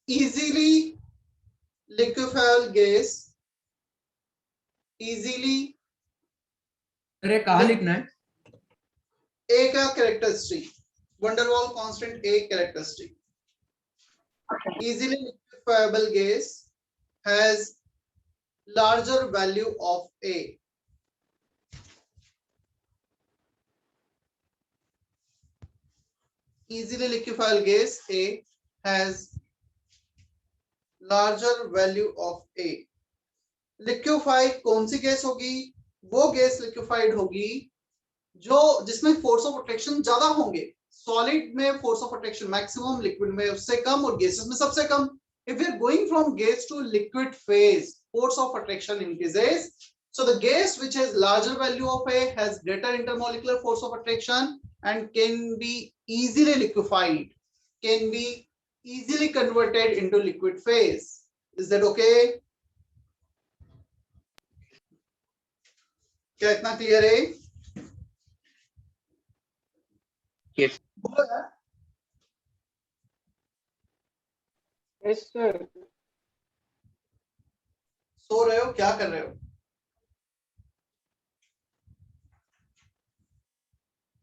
easily liquefiable gas, easily अरे कहाँ लिखना है? A का characteristic, van der Waal constant A characteristic. Easily liquefiable gas has larger value of A. Easily liquefiable gas A has larger value of A. Liquefy कौन सी gas होगी? वो gas liquefied होगी जो जिसमें फोर्स ऑफ अट्रैक्शन ज्यादा होंगे. Solid में force of attraction maximum, liquid में उससे कम और गैसेस में सबसे कम. if we are going from gas to liquid phase, force of attraction increases. So the gas which has larger value of A has greater intermolecular force of attraction and can be easily liquefied, can be easily converted into liquid phase. Is that okay? क्या इतना clear है? Yes. Yes, sir. सो रहे हो? क्या कर रहे हो?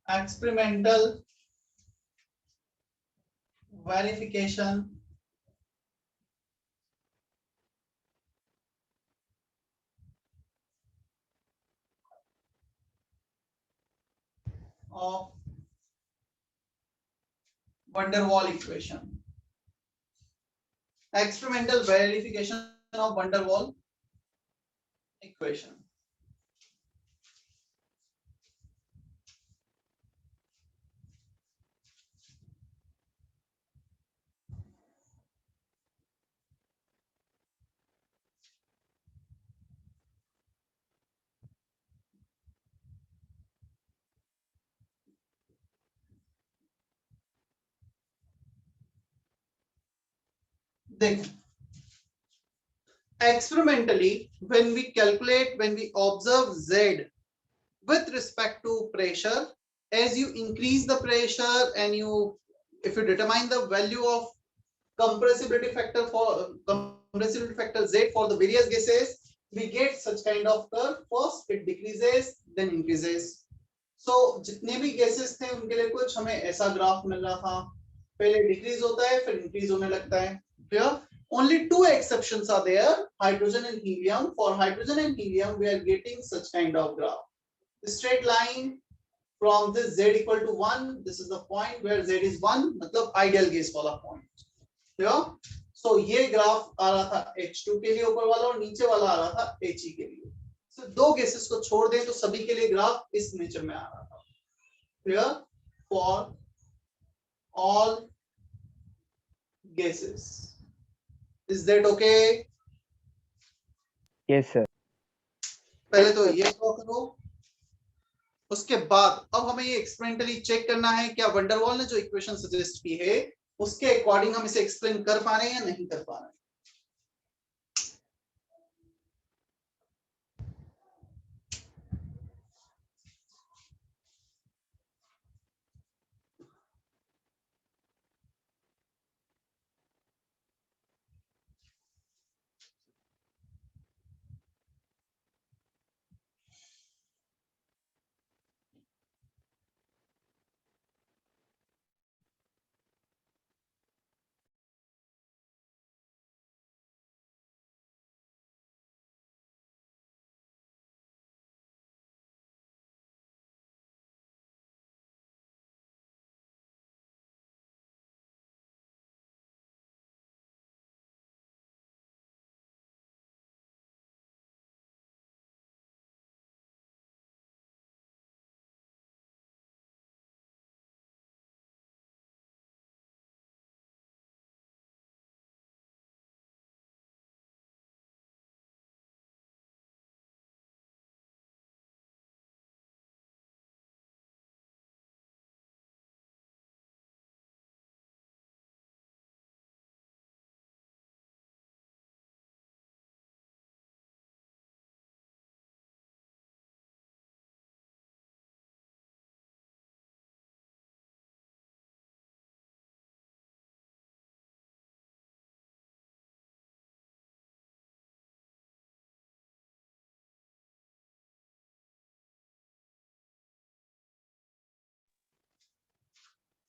Experimental verification of van der Waal equation. Experimental verification of van der Waal equation. देखो, experimentally when we calculate, when we observe Z with respect to pressure, as you increase the pressure and you, if you determine the value of compressibility factor for compressibility factor Z for the various gases, we get such kind of curve. First it decreases, then increases. So जितने भी gases थे उनके लिए कुछ हमें ऐसा graph मिल रहा था. पहले डिक्रीज होता है, फिर इंक्रीज होने लगता है. Clear? Only two exceptions are there, hydrogen and helium. For hydrogen and helium, we are getting such kind of graph. The straight line from this Z equal to 1, this is the point where Z is 1, मतलब ideal gas वाला point. Clear? So ये graph आ रहा था H2 के लिए ऊपर वाला और नीचे वाला आ रहा था He के लिए. So दो gases को छोड़ दें तो सभी के लिए ग्राफ इस नेचर में आ रहा था. Clear? For all gases. Is that okay? Yes, sir. पहले तो ये ड्रॉ करो, उसके बाद अब हमें ये एक्सपेरिमेंटली चेक करना है क्या van der Waal ने जो इक्वेशन सजेस्ट की है उसके अकॉर्डिंग हम इसे एक्सप्लेन कर पा रहे हैं या नहीं कर पा रहे हैं.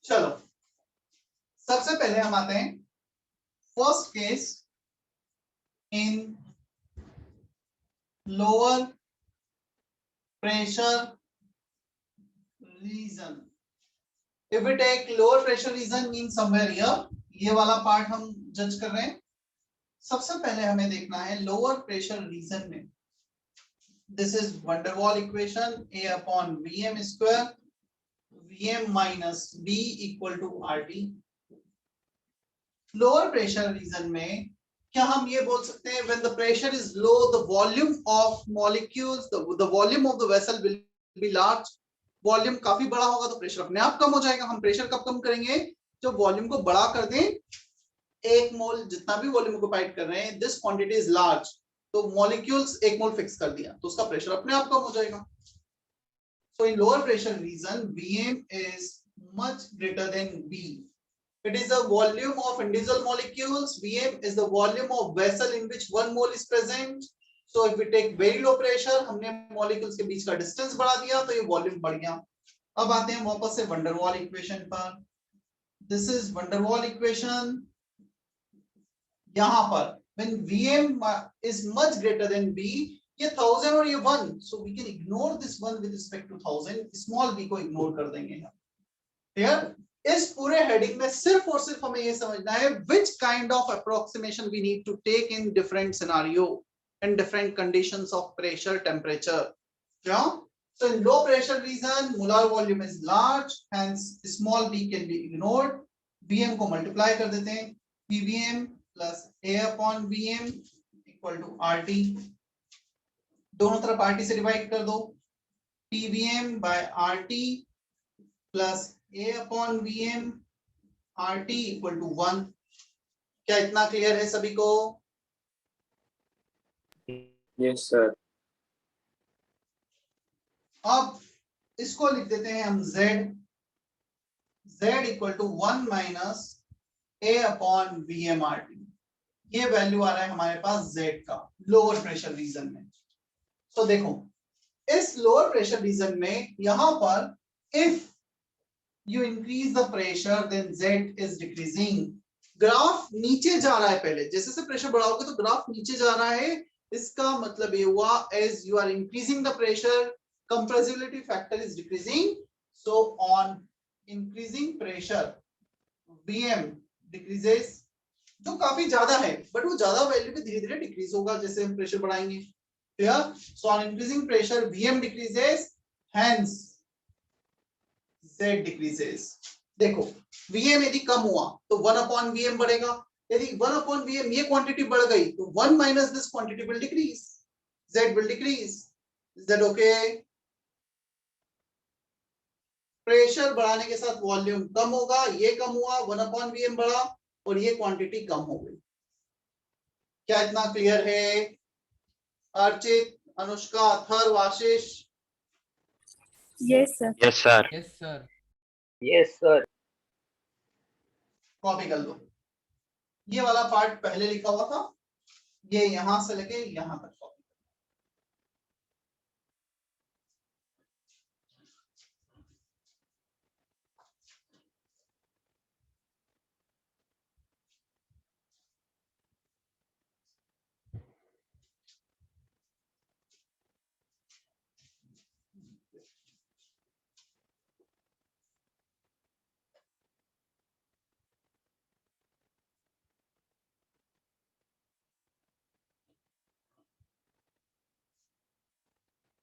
चलो सबसे पहले हम आते हैं first case in lower pressure reason. If we take lower pressure region means somewhere here, ये वाला पार्ट हम जज कर रहे हैं. सबसे पहले हमें देखना है लोअर प्रेशर रीजन में. This is van der Waal equation A upon Vm square Vm minus B equal to RT. Lower pressure region में क्या हम ये बोल सकते हैं when the pressure is low the volume of molecules the volume of the vessel will be large. Volume काफी बड़ा होगा तो प्रेशर अपने आप कम हो जाएगा. हम प्रेशर कब कम करेंगे? जब वॉल्यूम को बड़ा कर दें. एक मोल जितना भी वॉल्यूम ऑक्युपाइड कर रहे हैं दिस क्वांटिटी इज लार्ज, तो मॉलिक्यूल्स एक मोल फिक्स कर दिया तो उसका प्रेशर अपने आप कम हो जाएगा. So in lower pressure region Vm is much greater than B. It is the volume of individual molecules. Vm is the volume of vessel in which one mole is present. So if we take very low pressure, हमने molecules के बीच का distance बढ़ा दिया तो ये volume बढ़ गया. अब आते हैं वापस से van der Waal equation पर. This is van der Waal equation. यहाँ पर when Vm is much greater than B, ये 1000 और ये 1, so we can ignore this one with respect to 1000. Small b को ignore कर देंगे. Clear? इस पूरे हेडिंग में सिर्फ और सिर्फ हमें ये समझना है which kind of approximation we need to take in different scenario and different conditions of pressure temperature. क्यों? So in low pressure region molar volume is large, hence small b can be ignored. Vm को multiply कर देते हैं. Pvm plus A upon Vm equal to RT. दोनों तरफ RT से divide कर दो. Pvm by RT plus A upon Vm RT equal to 1. क्या इतना क्लियर है सभी को? Yes, sir. अब इसको लिख देते हैं हम Z. Z equal to 1 minus A upon Vm RT. ये वैल्यू आ रहा है हमारे पास Z का लोअर प्रेशर रीजन में. तो देखो इस लोअर प्रेशर रीजन में यहां पर if you increase the pressure then Z is decreasing. Graph नीचे जा रहा है. पहले जैसे से प्रेशर बढ़ाओगे तो ग्राफ नीचे जा रहा है. इसका मतलब ये हुआ as you are increasing the pressure compressibility factor is decreasing. So on increasing pressure Vm decreases, जो काफी ज्यादा है बट वो ज्यादा वैल्यू में धीरे धीरे डिक्रीज होगा जैसे हम प्रेशर बढ़ाएंगे. Clear? So on increasing pressure Vm decreases, hence Z decreases. देखो Vm यदि कम हुआ तो 1 upon Vm बढ़ेगा. यदि 1 upon Vm ये क्वांटिटी बढ़ गई तो 1 minus this quantity will decrease. Z will decrease. Is that okay? Pressure बढ़ाने के साथ वॉल्यूम कम होगा. ये कम हुआ 1 upon Vm बढ़ा और ये क्वांटिटी कम हो गई. क्या इतना क्लियर है? अर्चित, अनुष्का, अथर्व, आशीष. Yes, sir. Yes, sir. Yes, sir. Yes, sir. Copy कर लो. ये वाला पार्ट पहले लिखा हुआ था, ये यहां से लेके यहां तक कॉपी.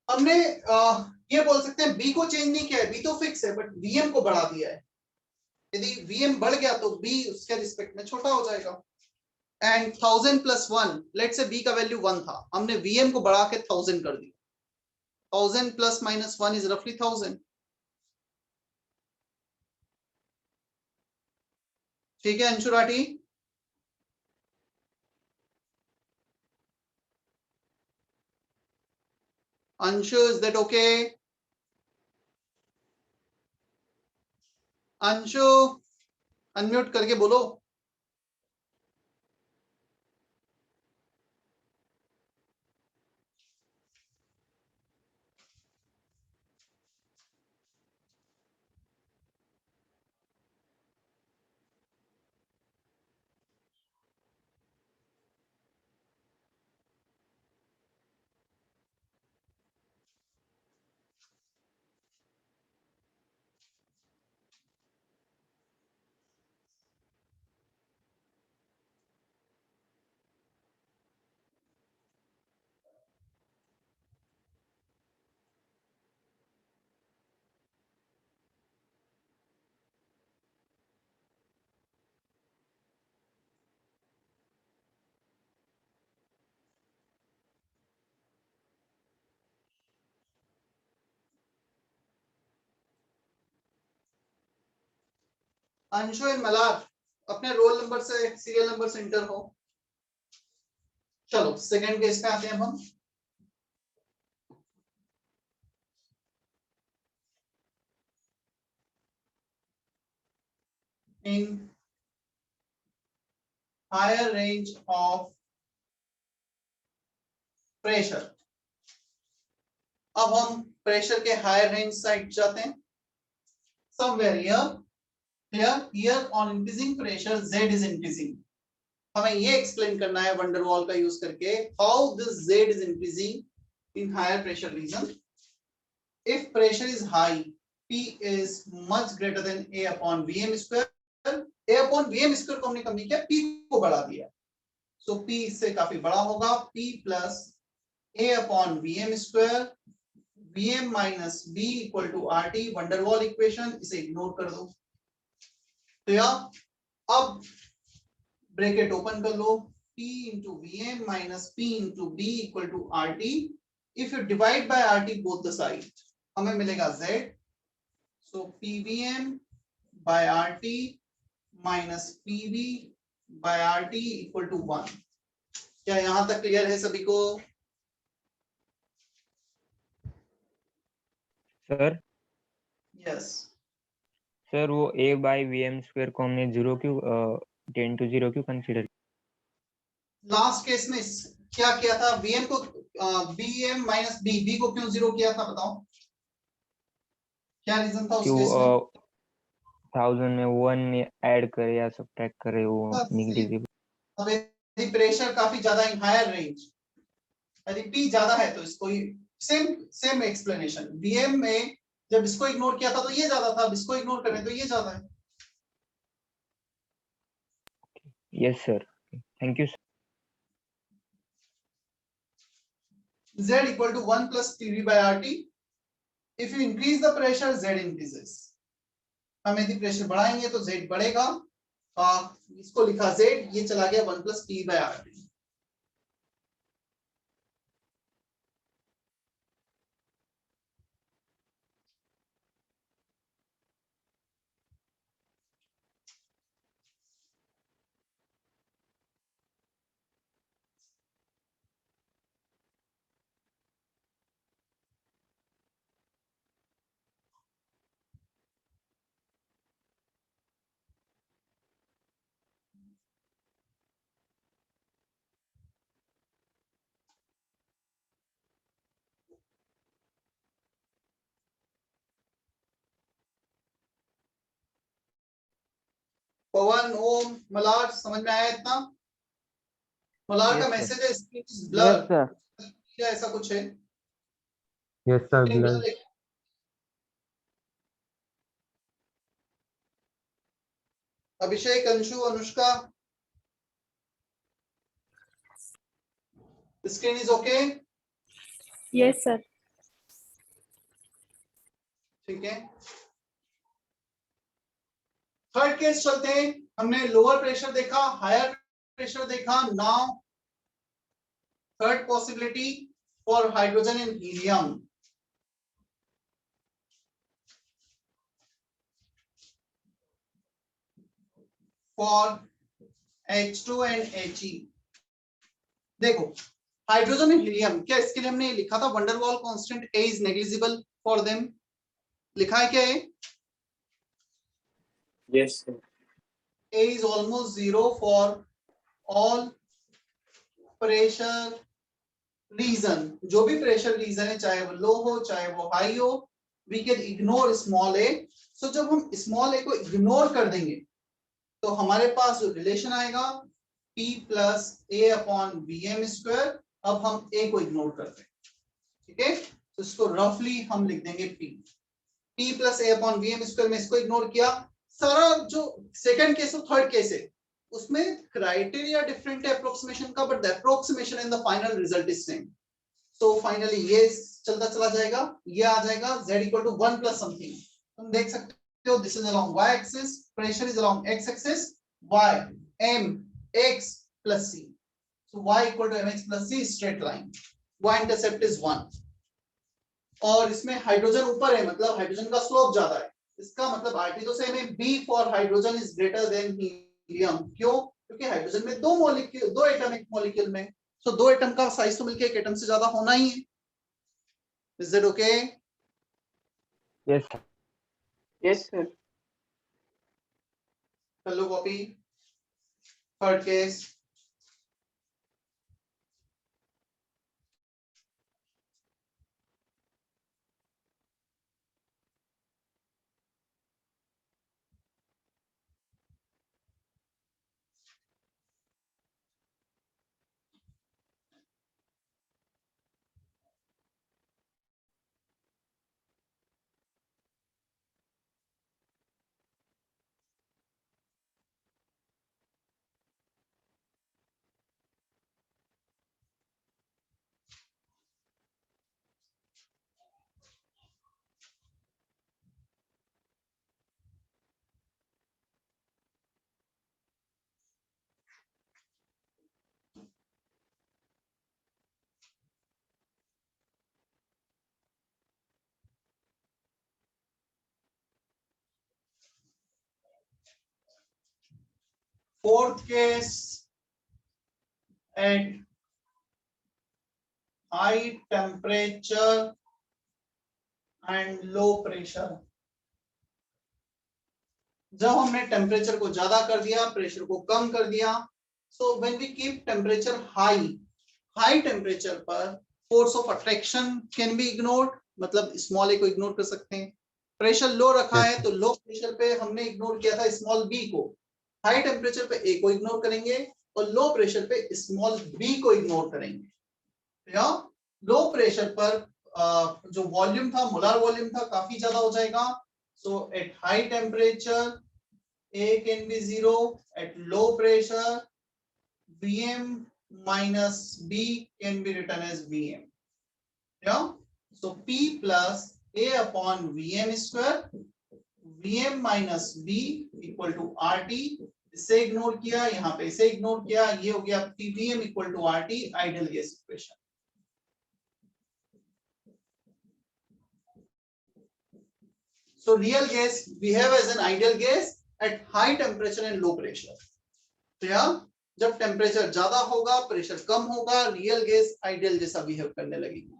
हमने ये बोल सकते हैं बी को चेंज नहीं किया है. बी तो फिक्स है बट वीएम को बढ़ा दिया है. यदि वीएम बढ़ गया तो बी उसके रिस्पेक्ट में छोटा हो जाएगा. And 1000 plus 1, let's say B का वैल्यू 1 था, हमने वीएम को बढ़ा के 1000 कर दिया. 1000 प्लस माइनस 1 इज रफली 1000. ठीक है Anshu Rathi. Anshu, is that okay? Anshu unmute करके बोलो. अंशु एंड मलार अपने रोल नंबर से सीरियल नंबर से इंटर हो। चलो सेकंड केस पे आते हैं अब हम। In higher range of pressure, अब हम प्रेशर के हायर रेंज साइड जाते हैं। Somewhere here on increasing pressure z is increasing. हमें ये एक्सप्लेन करना है वंडर वॉल का यूज करके how this z is increasing in higher pressure region. If pressure is high, P is much greater than A upon Vm square. A upon Vm square को हमने कम नहीं किया, P को बढ़ा दिया, सो P इससे काफी बड़ा होगा। P plus A upon Vm square, Vm minus B equal to RT, van der Waal equation, इसे इग्नोर कर दो। तो यार अब ब्रैकेट ओपन कर लो, P into Vm minus P into B equal to RT। If you divide by RT both the side, हमें मिलेगा Z, so PVM by RT minus PV by RT equal to 1। क्या यहां तक clear है सभी को? Sir yes. सर वो A by VM square को हमने 0 क्यों 10 to 0 क्यों कंसीडर? लास्ट केस में क्या किया था? Vm को Vm माइनस B को क्यों 0 किया था बताओ, क्या रीजन था उस क्यों केस में? 1000 में 1 ऐड करे या सब्ट्रैक्ट करे वो नेग्लिजिबल। अब यदि प्रेशर काफी ज्यादा इन हायर रेंज, यदि P ज्यादा है तो इसको सेम एक्सप्लेनेशन। Vm में जब इसको इग्नोर किया था तो ये ज्यादा था, अब इसको इग्नोर करें तो ये ज्यादा है। Yes sir, thank you. Z equal to 1 plus PV by RT. If you increase the pressure, Z increases. हम यदि प्रेशर बढ़ाएंगे तो Z बढ़ेगा। इसको लिखा Z, ये चला गया 1 plus P by RT। पवन, ओम, मलार, समझ में आया इतना? मलार का Yes, sir. मैसेज है स्क्रीन इज ब्लर, क्या ऐसा कुछ है? Yes sir Screen blur. blur है। Abhishek, Anshu, Anushka, screen is okay? Yes, sir. ठीक है, थर्ड केस चलते हैं। हमने लोअर प्रेशर देखा, हायर प्रेशर देखा, now third possibility for hydrogen and helium. For H2 and He। देखो हाइड्रोजन एंड हीलियम, क्या इसके लिए हमने लिखा था van der Waals constant A is negligible for them? लिखा है क्या? Yes, sir. A is almost 0 for all pressure region। जो भी प्रेशर रीजन है, चाहे वो लो हो चाहे वो हाई हो, we can ignore small a। So जब हम स्मॉल a को इग्नोर कर देंगे तो हमारे पास जो रिलेशन आएगा P plus A upon Vm square. अब हम A को इग्नोर करते हैं, ठीक है, तो इसको रफली हम लिख देंगे P plus A upon Vm square में इसको इग्नोर किया। सारा जो सेकंड केस और थर्ड केस है उसमें क्राइटेरिया डिफरेंट है अप्रोक्सीमेशन का, but the approximation and the final result is same. So finally ये चलता चला जाएगा, ये आ जाएगा z equal to 1 plus something. तुम देख सकते हो this is along y axis, pressure is along x axis, y m x plus c। So y equal to mx plus c straight line, y intercept is 1। और इसमें hydrogen ऊपर है, मतलब hydrogen का स्लोप ज्यादा है, इसका मतलब RT तो सेम है, B for hydrogen is greater than helium. क्यों? क्योंकि हाइड्रोजन में दो मॉलिक्यूल, दो एटम एक मॉलिक्यूल में, तो दो एटम का साइज तो मिलके एक एटम से ज्यादा होना ही है। Is that okay? Yes, sir. Yes, sir. Hello copy. Third case, fourth case, at high temperature and low pressure। जब हमने टेम्परेचर को ज्यादा कर दिया, प्रेशर को कम कर दिया, so when we keep temperature high, high temperature पर force of attraction can be ignored, मतलब स्मॉल ए को इग्नोर कर सकते हैं। प्रेशर लो रखा है तो लो प्रेशर पे हमने इग्नोर किया था स्मॉल बी को, हाई टेम्परेचर पे ए को इग्नोर करेंगे और लो प्रेशर पे स्मॉल बी को इग्नोर करेंगे। या लो प्रेशर पर जो वॉल्यूम था, मोलार वॉल्यूम था, काफी ज्यादा हो जाएगा। So at high temperature, A can be 0. At low pressure, Vm minus B can be written as Vm. Yeah. So P plus A upon Vm square, Vm minus B equal to RT. इसे ignore किया, यहाँ पे इसे ignore किया, ये हो गया Vm equal to RT, ideal gas equation. So real gas we have as an ideal gas at high temperature and low pressure. तो यहाँ जब टेम्परेचर ज्यादा होगा, प्रेशर कम होगा, रियल गैस आइडियल जैसा बिहेव करने लगेगी।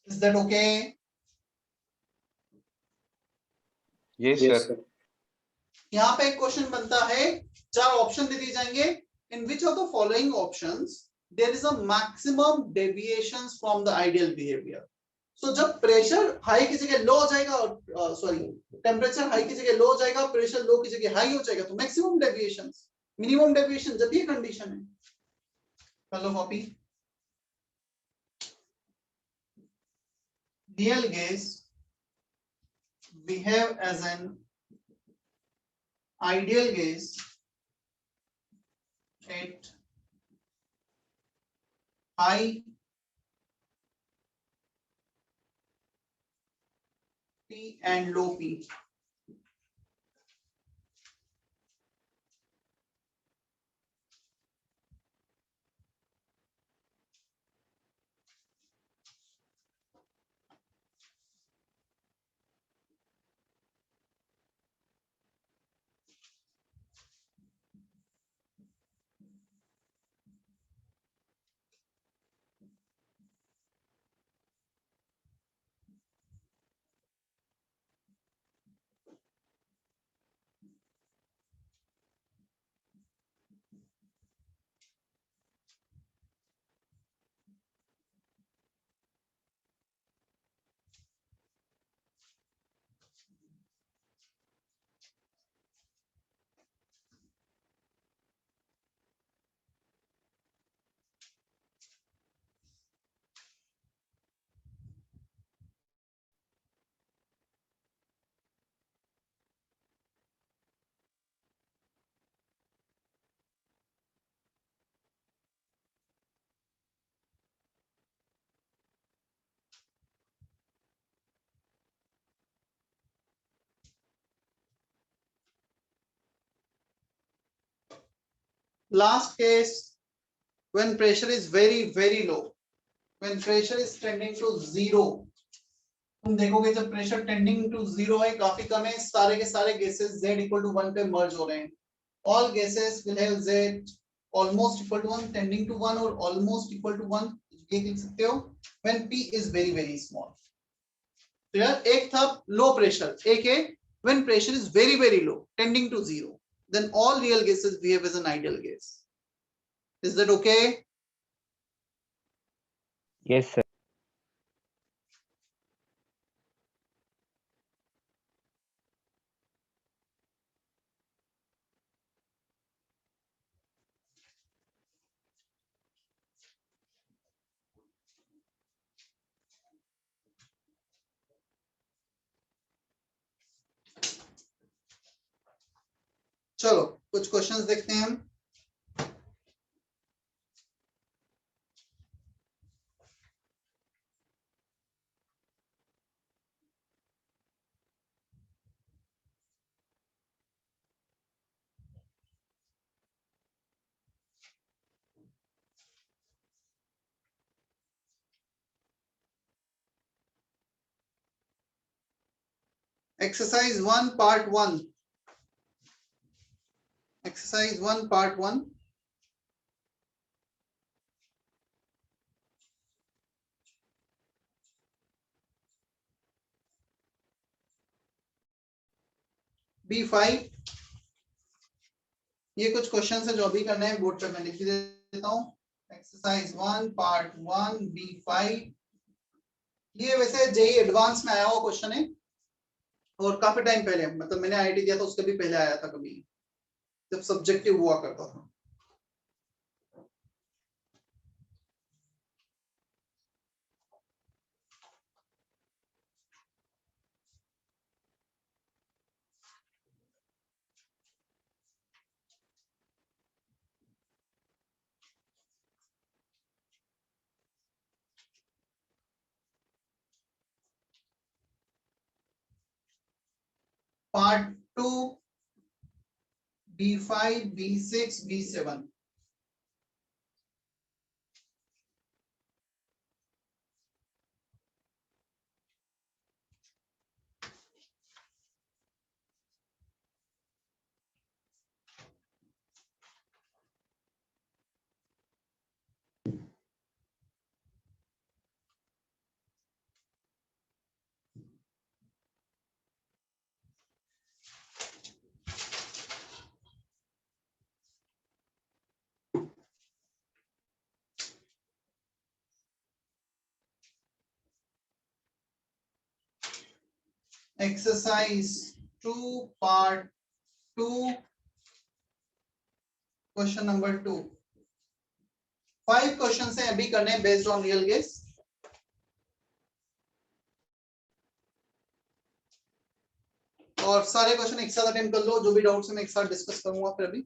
Is that okay? Yes, Yes, sir. sir. यहाँ पे एक क्वेश्चन बनता है, चार ऑप्शन दे दिए जाएंगे। In which of the following options there is a maximum deviations from the ideal behavior? So जब प्रेशर हाई की जगह लो हो जाएगा, और सॉरी टेम्परेचर हाई की जगह लो हो जाएगा, प्रेशर लो की जगह हाई हो जाएगा, तो मैक्सिमम डेविएशन, मिनिमम डेविएशन, जब ये कंडीशन है। Hello copy. Real gas behave as an ideal gas at high T and low P. Last case, when pressure is very low, when pressure is tending to zero, तुम देखोगे जब pressure tending to zero है, काफी कम है, सारे के सारे gases Z equal to 1 पे मर्ज हो रहे हैं। All gases will have Z almost equal to 1, tending to 1 और ऑलमोस्ट इक्वल टू 1, ये लिख सकते हो when P is very very small. तो यार एक था लो प्रेशर, एक है when pressure is very very low tending to zero, then all real gases behave as an ideal gas. Is that okay? Yes, sir. चलो कुछ questions देखते हैं हम। Exercise 1 part 1. Exercise 1 part 1. B5, ये कुछ question है जो अभी करने हैं, बोर्ड पे मैं लिख देता हूँ। एक्सरसाइज 1 पार्ट 1 B5, ये वैसे जेई एडवांस में आया हुआ क्वेश्चन है और काफी टाइम पहले, मतलब मैंने आईआईटी दिया था उसके भी पहले आया था कभी, जब सब्जेक्टिव हुआ करता था। Part 2 B5 B6 B7, exercise 2 part 2 question number 2। 5 question है अभी करने हैं बेस्ड ऑन रियल गेस। और सारे क्वेश्चन एक साथ अटेम्प्ट कर लो, जो भी डाउट्स है मैं एक साथ डिस्कस करूंगा फिर अभी।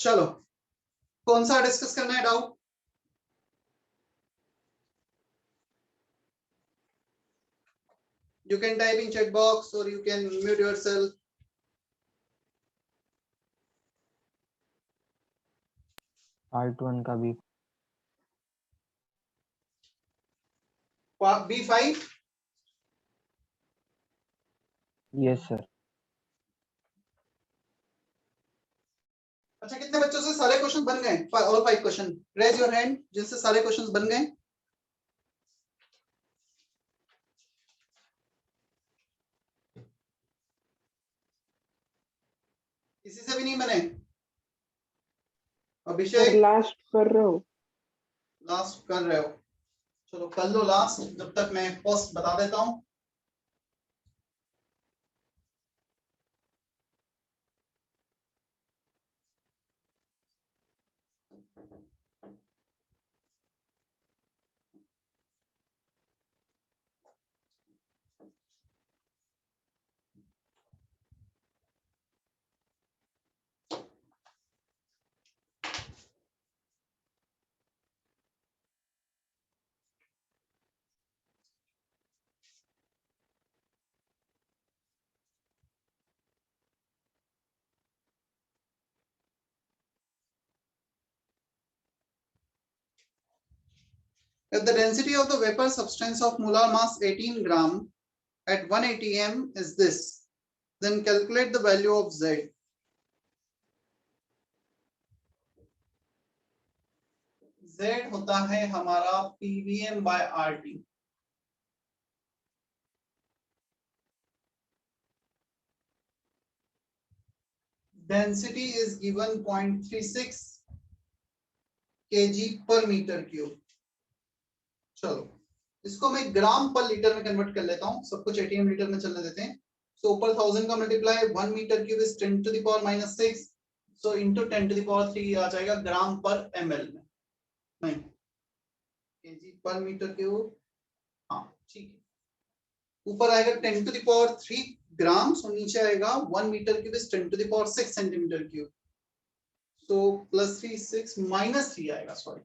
चलो कौन सा डिस्कस करना है doubt? You can type in chat box or you can mute yourself. Part 1 का भी B5 यस सर। अच्छा, कितने बच्चों से सारे क्वेश्चन बन गए? All 5 question, raise your hand जिनसे सारे क्वेश्चंस बन गए। किसी से भी नहीं बने? अभिषेक लास्ट कर रहे हो? लास्ट कर रहे हो? चलो कर लो लास्ट, जब तक मैं फर्स्ट बता देता हूं। If the density of the vapor substance of molar mass 18 gram at 1 atm is this, then calculate the value of Z. Z होता है हमारा PVM by RT। Density is given 0.36 kg per meter cube। चलो इसको मैं ग्राम पर litre में convert कर लेता हूं, सब कुछ एटीएम लीटर में चलने देते हैं। सो ऊपर 1000 का multiply 1 metre cube is 10 to the power -6, so into 10 to the power 3 आ जाएगा ग्राम पर एमएल में, नहीं केजी पर मीटर क्यूब। हाँ ठीक है, ऊपर आएगा 10 to the power 3 gram, so नीचे आएगा 1 metre cube is 10 to the power 6 centimetre cube, so +3 6 -3 आएगा, सॉरी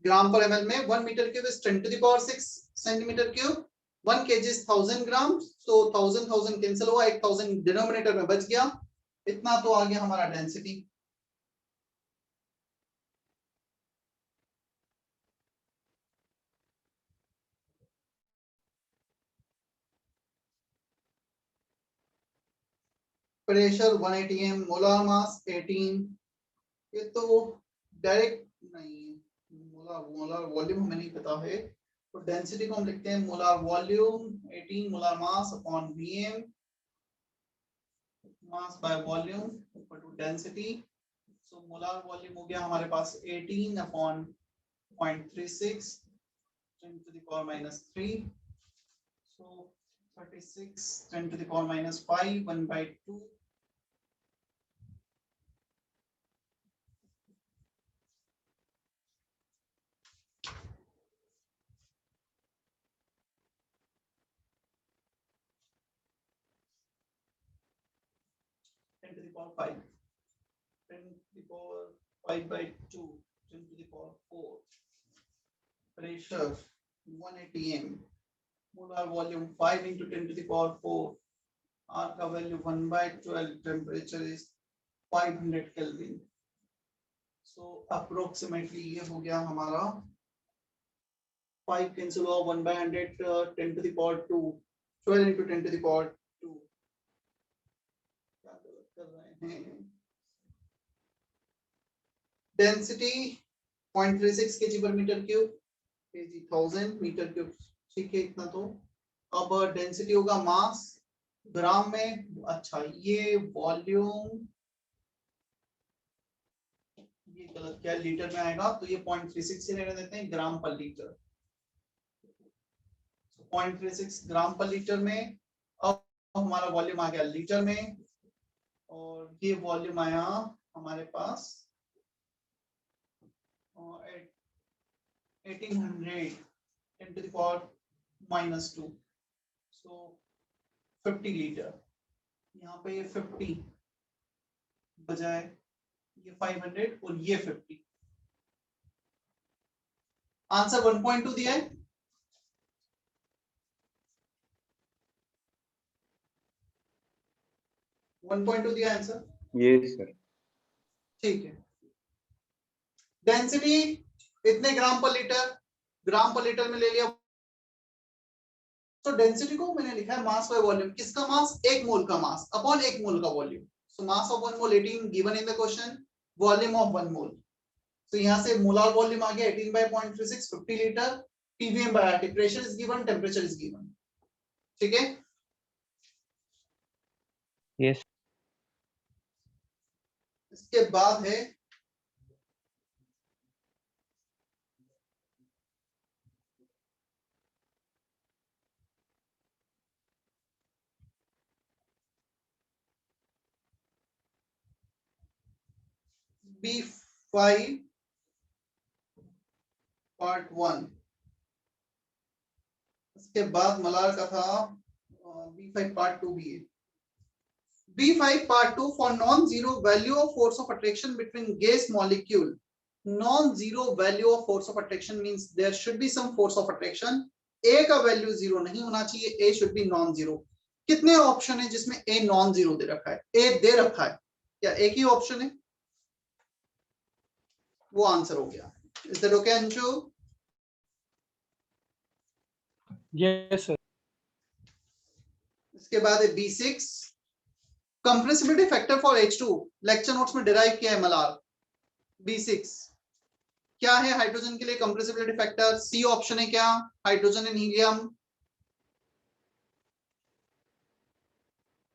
ग्राम पर एमएल में 1 metre cube is 10 to the power 6 centimetre cube, 1 kg is 1000 gram, so 1000 cancel हुआ, 1000 डिनोमिनेटर में बच गया, इतना तो आ गया हमारा density. Pressure 1 atm, molar mass 18, ये तो डायरेक्ट नहीं है, मोलार मोलार वॉल्यूम हमें नहीं पता है, तो डेंसिटी को हम लिखते हैं molar volume 18 molar mass upon Vm, mass by volume equal to density. So molar volume हो गया हमारे पास 18 upon 0.36 10 to the power -3, so 36 10 to the power -5 1/2, to the power 5, 10 to the power 5/2, 10 to the power 4, pressure 1 atm, molar volume 5 into 10 to the power 4, R का value 1/12, temperature is 500 kelvin, so approximately ये हो गया हमारा 5 cancel हुआ, 1/100 10 to the power 2, 12 into 10 to the power 2, क्या गलत कर रहे हैं, density 0.36 kg per meter cube, kg 1000 metre cube, ठीक है इतना तो। अब डेंसिटी होगा मास ग्राम में, अच्छा ये वॉल्यूम, ये गलत क्या है, लीटर में आएगा, तो ये 0.36 से रहने देते हैं, ग्राम पर लीटर, 0.36 ग्राम पर लीटर में। अब हमारा वॉल्यूम आ गया लीटर में, और ये वॉल्यूम आया हमारे पास 1800 10 to the power -2, so 50 litre, यहाँ पे 50 बजाय ये 500 और ये 50। आंसर 1.2 दिया है। वन पॉइंट टू दिया आंसर। Yes, sir. ठीक है। डेंसिटी इतने ग्राम पर लीटर में ले लिया। तो डेंसिटी को मैंने लिखा है मास बाय वॉल्यूम। किसका मास? 1 मोल का मास अपॉन 1 मोल का volume. So mass of 1 mole 18 given in the question, volume of 1 मोल। तो यहां से मोलार वॉल्यूम आ गया 18 by 0.36 50 litre. pvm by RT, pressure is given, temperature is given. ठीक है। Yes. इसके बाद है B5 पार्ट 1। इसके बाद मलार का था B5 पार्ट 2 भी है। B5 part 2 for non-zero value of force of attraction between gas molecule. Non-zero value of force of attraction means there should be some force of attraction. A का value zero नहीं होना चाहिए, A should be non-zero. कितने option है जिसमें A non-zero दे रखा है? A दे रखा है, क्या एक ही ऑप्शन है? वो आंसर हो गया। Is that okay, Anshu? Yes, sir. इसके बाद है B6 compressibility factor for H2। Lecture notes में डिराइव किया है मलार। B6 क्या है हाइड्रोजन के लिए कंप्रेसिबिलिटी फैक्टर? सी ऑप्शन है क्या? Hydrogen and helium.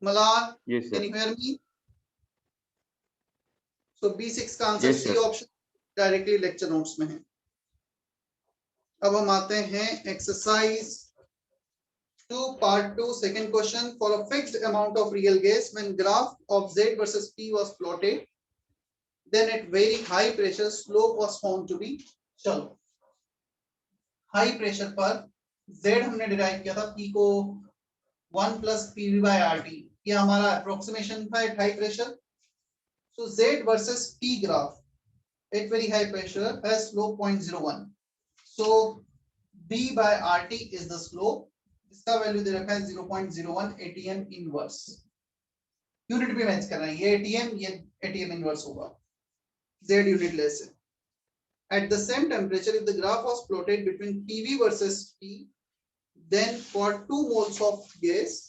मलार, Yes, can sir. You hear me? So B6 का answer Yes, C sir. Option directly lecture notes में है। अब हम आते हैं exercise 2 part 2 second question। For a fixed amount of real gas, when graph of Z versus P was plotted, then at very high pressure slope was found to be। चलो high pressure पर Z हमने derive किया था, P को 1 plus PV by RT, ये हमारा approximation था at high pressure. So Z versus P graph at very high pressure has slope 0.01. So B by RT is the slope। इसका value दे रखा है 0.01 ATM इनवर्स। यूनिट भी match कर रहा है, ये ATM ये ATM इनवर्स होगा, Z यूनिट लेस है। At the same temperature, if the graph was plotted between PV versus P, then for 2 moles of gas,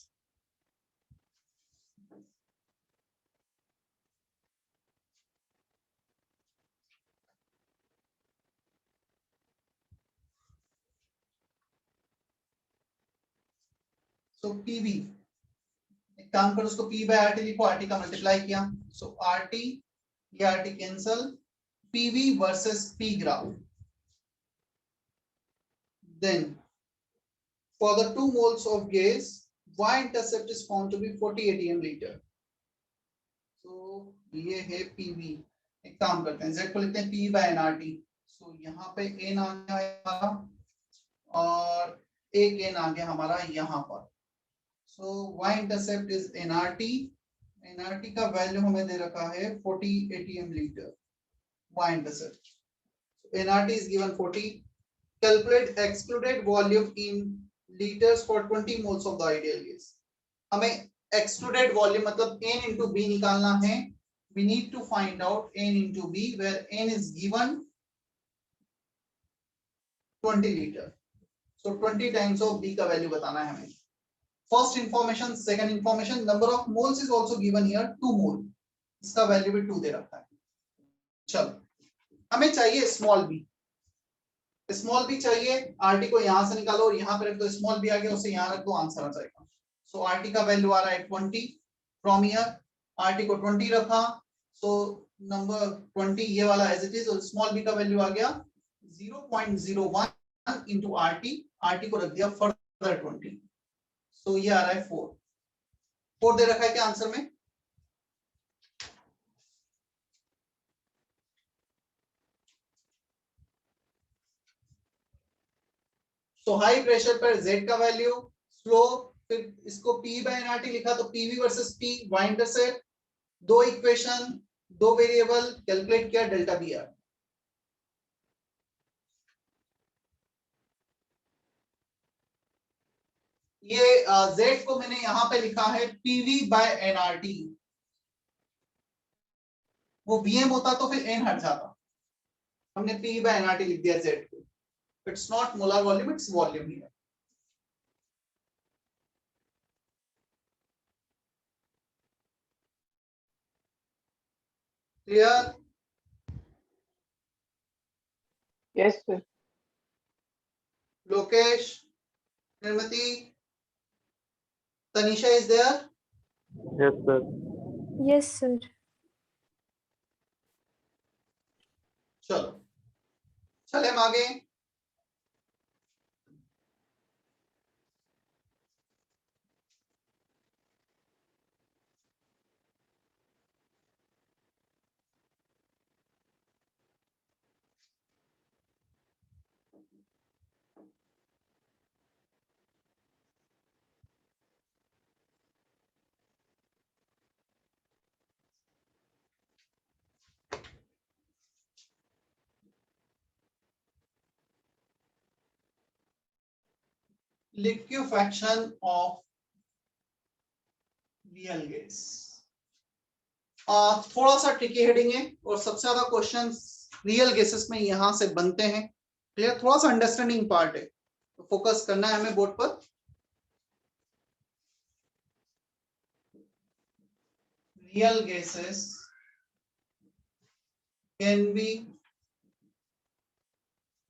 so PV, एक काम करो उसको P by RT लिखो, RT का मल्टीप्लाई किया, so RT ये RT cancel, PV versus P graph, then for the 2 moles of gas, Y intercept is found to be 40 ATM liter। so ये है PV। एक काम करते हैं Z को लिखते हैं P by nRT। so यहाँ पे N आ गया और एक N आ गया हमारा यहाँ पर। so Y intercept is nRT। nRT का वैल्यू हमें दे रखा है 40 ATM litre. Y intercept, nRT is given 40। Calculate excluded volume in liters for 20 moles of the ideal gas। हमें excluded volume मतलब N into B निकालना है। We need to find out N into B where N is given 20 liter। So 20 times of B का value बताना है हमें। First information, second information, number of moles is also given here 2 mole। इसका value भी 2 दे रखा है। चलो हमें चाहिए स्मॉल बी। स्मॉल बी चाहिए, आरटी को यहां से निकालो और यहां पे रख दो, स्मॉल बी आ गया उसे यहां रख दो, आंसर आ जाएगा। सो आरटी का वैल्यू आ रहा है 20 फ्रॉम हियर। आरटी को 20 रखा, सो नंबर 20 ये वाला एज इट इज, और स्मॉल बी का वैल्यू आ गया 0.01 इनटू आरटी। आरटी को रख दिया फर्दर 20, सो ये आ रहा है 4 दे रखा है क्या आंसर में? तो हाई प्रेशर पर Z का वैल्यू, स्लोप, फिर इसको P by nRT लिखा तो PV versus P, Y intercept, दो इक्वेशन, दो वेरिएबल कैलकुलेट किया डेल्टा बी आर। ये z को मैंने यहां पे लिखा है पीवी बाय एनआरटी। वो वीएम होता तो फिर एन हट जाता, हमने पीवी बाय एनआरटी लिख दिया z को। It's not molar volume, it's volume here. Clear? Yes, sir. Lokesh, Nirmati, Tanisha is there? Yes, sir. Yes, sir. चलो चले हम आगे। लिक्विफैक्शन ऑफ रियल गैस। थोड़ा सा ट्रिकी हेडिंग है और सबसे ज्यादा क्वेश्चंस रियल गैसेस में यहां से बनते हैं। क्लियर? थोड़ा सा अंडरस्टैंडिंग पार्ट है, तो फोकस करना है हमें बोर्ड पर। Real gases can be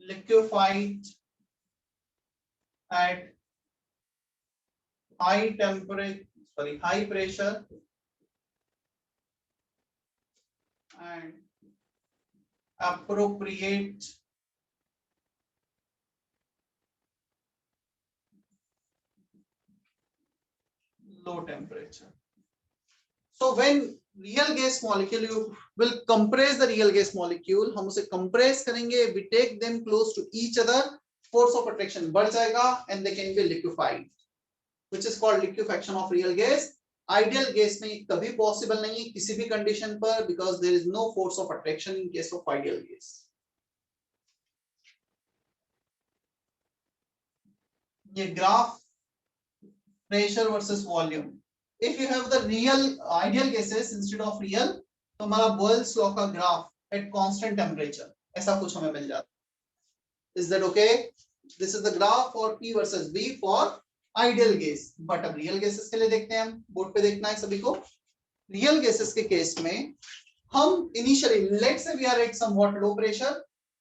liquefied at high temperature, high pressure and appropriate low temperature. So when real gas molecule, you will compress the real gas molecule, हम उसे compress करेंगे, we take them close to each other, force of attraction बढ़ जाएगा and they can be liquefied, which is called liquefaction of real gas. Ideal gas में कभी possible नहीं है किसी भी condition पर, because there is no force of attraction in case of ideal gas. ये graph pressure versus volume. If you have the real ideal gases instead of real, तो हमारा Boyle's law का graph at constant temperature ऐसा कुछ हमें मिल जाता है। Is that okay? This is the graph for P versus B for ideal gas. But अब real gases के लिए देखते हैं, हम बोर्ड पे देखना है सभी को। Real gases के केस में हम initially let's say we are at somewhat low pressure,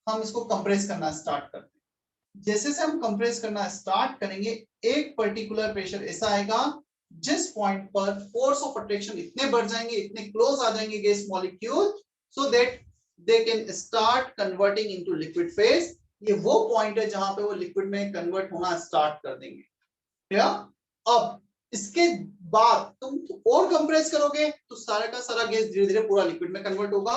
हम इसको compress करना स्टार्ट करते हैं। जैसे से हम compress करना स्टार्ट करेंगे, एक पर्टिकुलर प्रेशर ऐसा आएगा जिस पॉइंट पर फोर्स ऑफ अट्रैक्शन इतने बढ़ जाएंगे, इतने क्लोज आ जाएंगे gas molecule, so that they can start converting into liquid phase. ये वो पॉइंट है जहां पे वो लिक्विड में कन्वर्ट होना स्टार्ट कर देंगे। क्या? अब इसके बाद तुम और कंप्रेस करोगे तो सारा का सारा गैस धीरे धीरे पूरा लिक्विड में कन्वर्ट होगा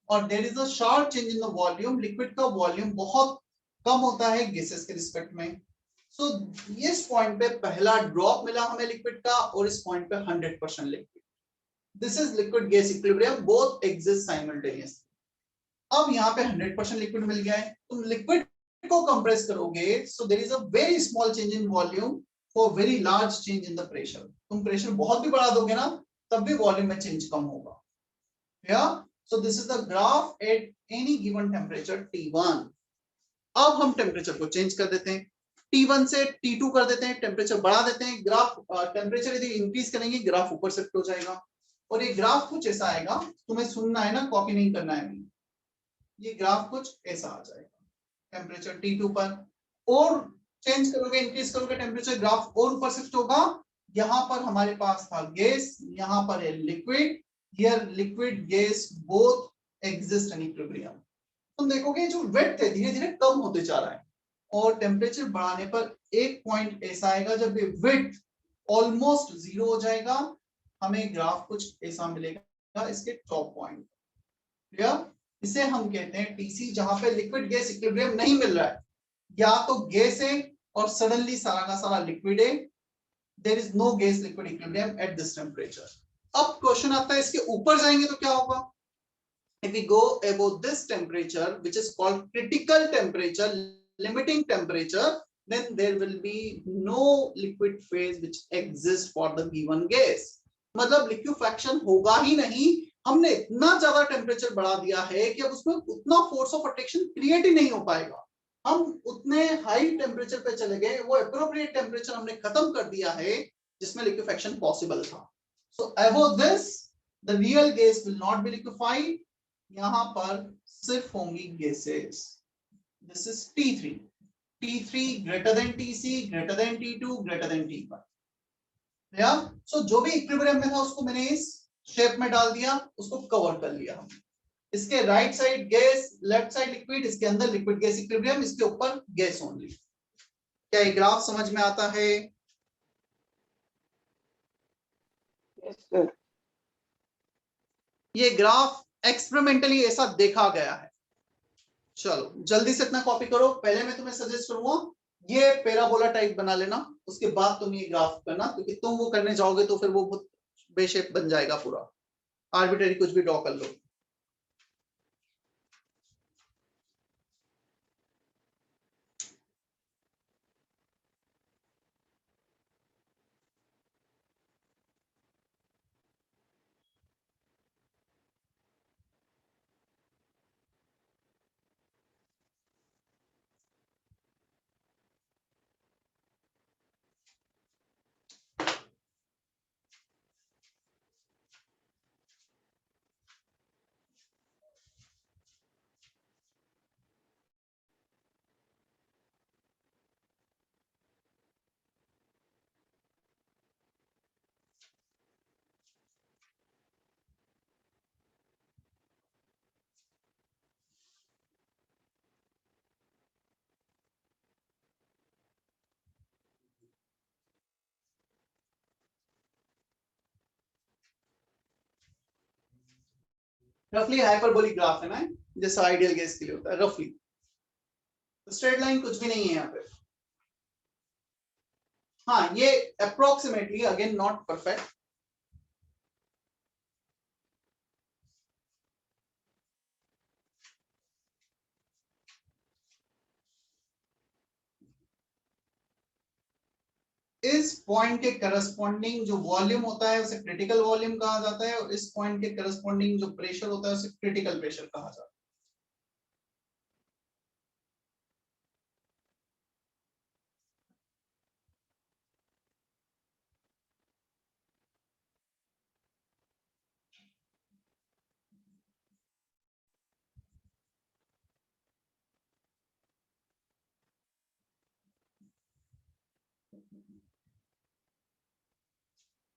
और there is a sharp change in the volume. Liquid का वॉल्यूम बहुत कम होता है गैसेस के रिस्पेक्ट में। सो इस पॉइंट पे पहला ड्रॉप मिला हमें लिक्विड का और इस पॉइंट पे 100% liquid. This is liquid gas equilibrium, both exist simultaneously. अब यहाँ पे 100% लिक्विड मिल गया है, तुम लिक्विड को कंप्रेस करोगे, so there is a very small change in volume for very large change in the pressure. तुम प्रेशर बहुत भी बढ़ा दोगे ना, तब भी वॉल्यूम में चेंज कम होगा। या so this is the graph at any given temperature T1। अब हम टेम्परेचर को चेंज कर देते हैं, T1 से T2 कर देते हैं, टेम्परेचर बढ़ा देते हैं। ग्राफ टेम्परेचर यदि इंक्रीज करेंगे ग्राफ ऊपर शिफ्ट हो जाएगा और ये ग्राफ कुछ ऐसा आएगा, तुम्हें सुनना है ना, कॉपी नहीं करना है। ये ग्राफ कुछ ऐसा आ जाएगा टेम्परेचर T2 पर, और चेंज करोगे इंक्रीज करोगे टेम्परेचर, ग्राफ और ऊपर शिफ्ट होगा। यहाँ पर हमारे पास था गैस, यहाँ पर है liquid, here liquid gas both exist in equilibrium. तुम देखोगे जो वेट है धीरे धीरे कम होते जा रहा है और टेम्परेचर बढ़ाने पर एक पॉइंट ऐसा आएगा जब ये विड्थ ऑलमोस्ट 0 हो जाएगा, हमें ग्राफ कुछ ऐसा मिलेगा इसके टॉप पॉइंट। क्लियर? इसे हम कहते हैं टीसी, जहां पे लिक्विड गैस इक्विलिब्रियम नहीं मिल रहा है, या तो गैस है और सडनली सारा का सारा लिक्विड है, there is no gas liquid equilibrium at this temperature. अब क्वेश्चन आता है इसके ऊपर जाएंगे तो क्या होगा? if we go above this temperature, which is called critical temperature, limiting temperature, then there will be no liquid phase which exists for the given gas. मतलब लिक्विफैक्शन होगा ही नहीं, हमने इतना ज्यादा टेम्परेचर बढ़ा दिया है कि अब उसमें उतना फोर्स ऑफ अट्रैक्शन क्रिएट ही नहीं हो पाएगा। हम उतने हाई टेम्परेचर पे चले गए, वो एप्रोप्रिएट टेम्परेचर हमने खत्म कर दिया है जिसमें लिक्विफैक्शन पॉसिबल था। So above this the real gas will not be liquefied, यहां पर सिर्फ होंगी gases. This is T3, T3 greater than TC, greater than T2, greater than T1। या सो जो भी इक्विलिब्रियम में था उसको मैंने इस शेप में डाल दिया, उसको कवर कर लिया हमने। इसके right side gas, left side liquid, इसके अंदर लिक्विड गैस इक्विलिब्रियम, इसके ऊपर गैस ओनली। क्या ये ग्राफ समझ में आता है? Yes, sir. ये ग्राफ एक्सपेरिमेंटली ऐसा देखा गया है। चलो जल्दी से इतना कॉपी करो। पहले मैं तुम्हें सजेस्ट करूंगा ये पैराबोला टाइप बना लेना, उसके बाद तुम ये ग्राफ करना, क्योंकि तुम वो करने जाओगे तो फिर वो बहुत बेशेप बन जाएगा, पूरा आर्बिट्रेरी कुछ भी ड्रॉ कर लो। रफली हाइपरबोलिक ग्राफ है ना, जैसा आइडियल गैस के लिए होता है रफली। स्ट्रेट लाइन कुछ भी नहीं है यहाँ पे। हाँ ये अप्रोक्सीमेटली, अगेन नॉट परफेक्ट। इस पॉइंट के करस्पॉन्डिंग जो वॉल्यूम होता है उसे क्रिटिकल वॉल्यूम कहा जाता है, और इस पॉइंट के करस्पॉन्डिंग जो प्रेशर होता है उसे क्रिटिकल प्रेशर कहा जाता है।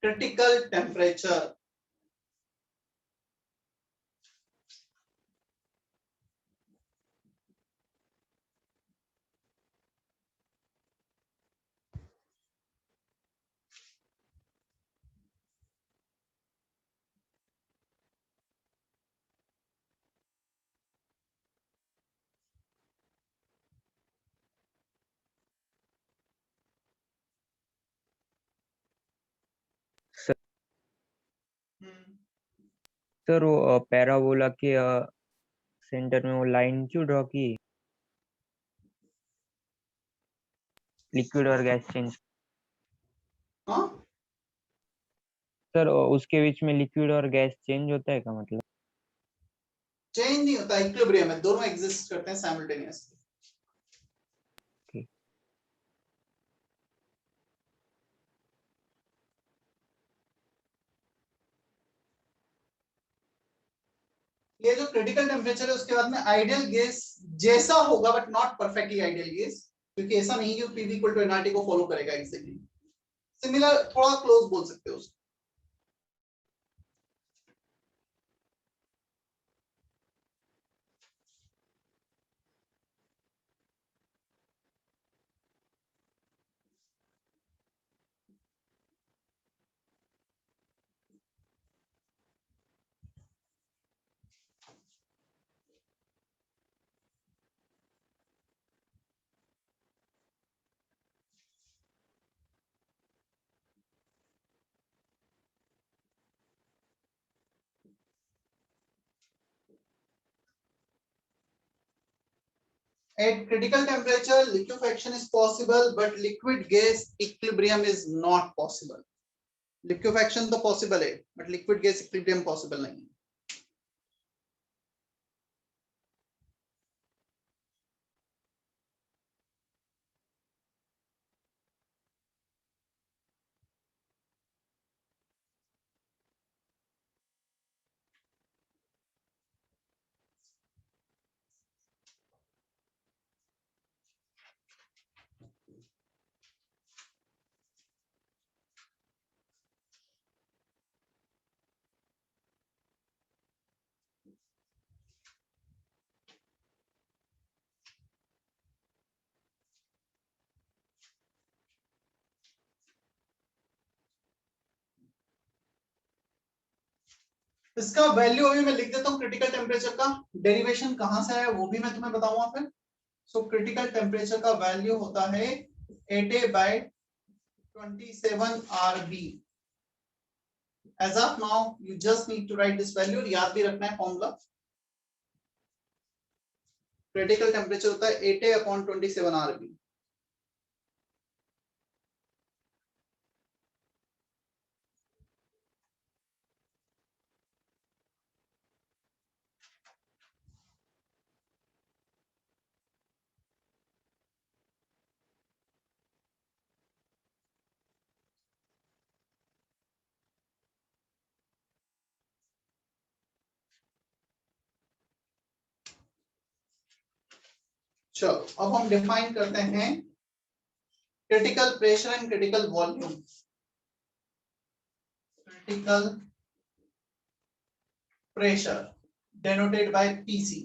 क्रिटिकल टेम्परेचर, सर वो पैराबोला के सेंटर में वो लाइन क्यों ड्रॉ की, लिक्विड और गैस चेंज? हाँ सर उसके बीच में लिक्विड और गैस चेंज होता है का मतलब? चेंज नहीं होता, इक्विलिब्रियम है, दोनों एग्जिस्ट करते हैं साइमल्टेनियसली। ये जो क्रिटिकल टेम्परेचर है उसके बाद में आइडियल गैस जैसा होगा, but not perfectly ideal gas, क्योंकि ऐसा नहीं कि पीवी इक्वल टू एनआरटी को फॉलो करेगा एग्जैक्टली। सिमिलर, थोड़ा क्लोज बोल सकते हो उसको। At critical temperature, liquefaction is possible, but liquid gas equilibrium is not possible. Liquefaction तो possible है, but liquid gas equilibrium possible नहीं है. इसका वैल्यू अभी मैं लिख देता हूँ. क्रिटिकल टेम्परेचर का डेरिवेशन कहां से है वो भी मैं तुम्हें बताऊंगा फिर. सो क्रिटिकल टेम्परेचर का वैल्यू होता है 8a/27 RB. As of now, you just need to write this value. याद भी रखना है फॉर्मूला. क्रिटिकल टेम्परेचर होता है 8a/27 RB. चलो अब हम डिफाइन करते हैं critical pressure and critical volume. Critical pressure denoted by PC.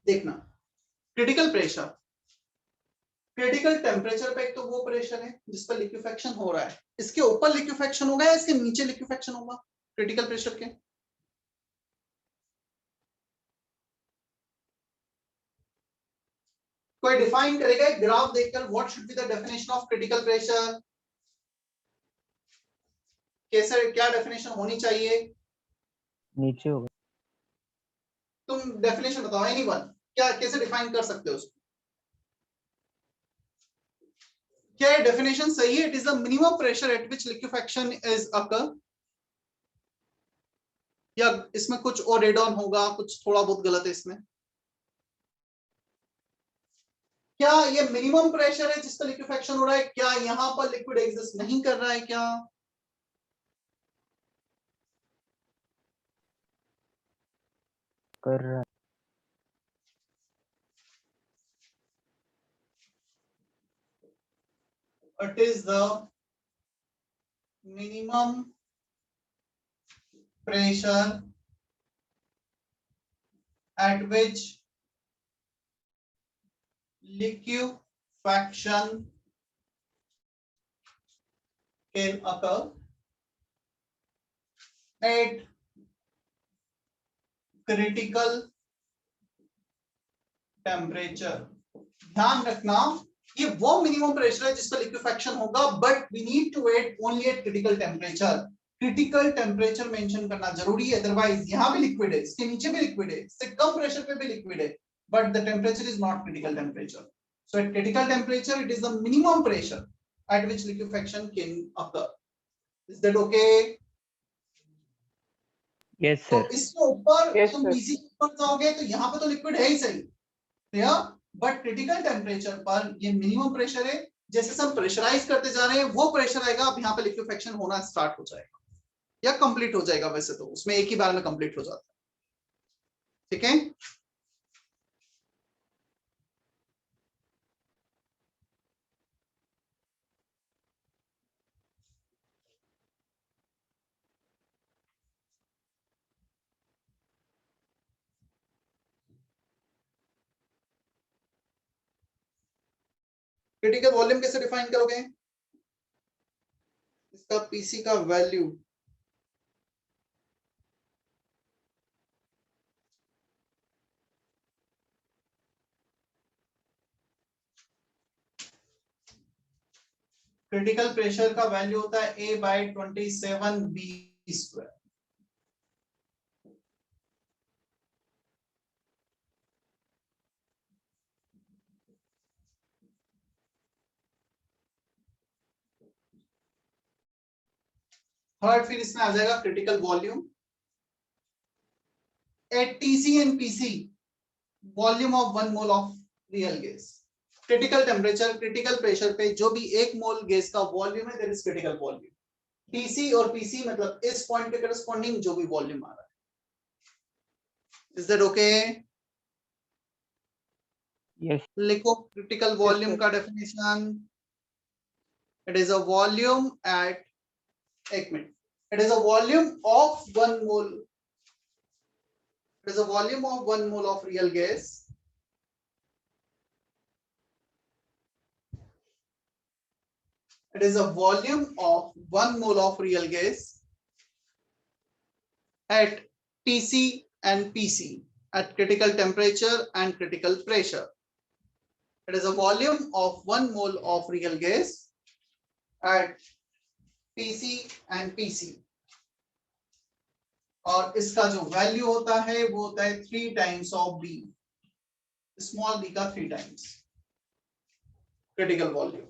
देखना क्रिटिकल प्रेशर, क्रिटिकल टेम्परेचर पे एक तो वो प्रेशर है जिस पर लिक्विफेक्शन हो रहा है. इसके ऊपर लिक्विफेक्शन होगा या इसके नीचे लिक्विफेक्शन होगा क्रिटिकल प्रेशर के? कोई डिफाइन करेगा एक ग्राफ देखकर what should be the definition of critical pressure? कैसे क्या डेफिनेशन होनी चाहिए? नीचे होगा. तुम डेफिनेशन बताओ एनीवन. क्या कैसे डिफाइन कर सकते हो उसको? क्या ये डेफिनेशन सही है? It is the minimum pressure at which liquefaction is occur. या इसमें कुछ और एड ऑन होगा, कुछ थोड़ा बहुत गलत है इसमें? क्या ये मिनिमम प्रेशर है जिस पर लिक्विफेक्शन हो रहा है? क्या यहां पर लिक्विड एग्जिस्ट नहीं कर रहा है क्या? कर रहा है. It is the minimum pressure at which liquefaction can occur at critical temperature. ध्यान रखना ये वो मिनिमम प्रेशर है जिस पर लिक्विफेक्शन होगा, but we need to wait only at critical temperature. Critical temperature mention करना जरूरी है, अदरवाइज यहां भी लिक्विड है, इसके नीचे भी लिक्विड है, इससे कम प्रेशर पे भी लिक्विड है, but the temperature is not critical temperature. So eight critical temperature it is the minimum pressure at which liquefaction can occur. Is that okay? Yes तो सर. इसके ऊपर Yes, तुम sir. पीसी के ऊपर जाओगे तो यहाँ पे तो लिक्विड है ही सही, बट क्रिटिकल टेम्परेचर पर ये मिनिमम प्रेशर है. जैसे हम प्रेशराइज करते जा रहे हैं वो प्रेशर आएगा, अब यहाँ पे लिक्विफेक्शन होना स्टार्ट हो जाएगा या कंप्लीट हो जाएगा. वैसे तो उसमें एक ही बार में कंप्लीट हो जाता है. ठीक है. क्रिटिकल वॉल्यूम कैसे डिफाइन करोगे? इसका पीसी का वैल्यू क्रिटिकल प्रेशर का वैल्यू होता है A/27 B². थर्ड फिर इसमें आ जाएगा critical volume at TC and PC, volume of 1 mole of real gas. Critical temperature, critical pressure पे जो भी 1 मोल गैस का वॉल्यूम है, that is critical volume. TC और पीसी मतलब इस पॉइंट के करस्पॉन्डिंग जो भी वॉल्यूम आ रहा है। Is that okay? यस लिखो क्रिटिकल वॉल्यूम sir. का definition. It is a volume at, एक मिनट, it is a volume of 1 mole, it is a volume of 1 mole of real gas it is a volume of 1 mole of real gas at TC and PC at critical temperature and critical pressure. It is a volume of 1 mole of real gas at TC and PC. और इसका जो value होता है वो होता है 3 times of B, small b का 3 times critical volume.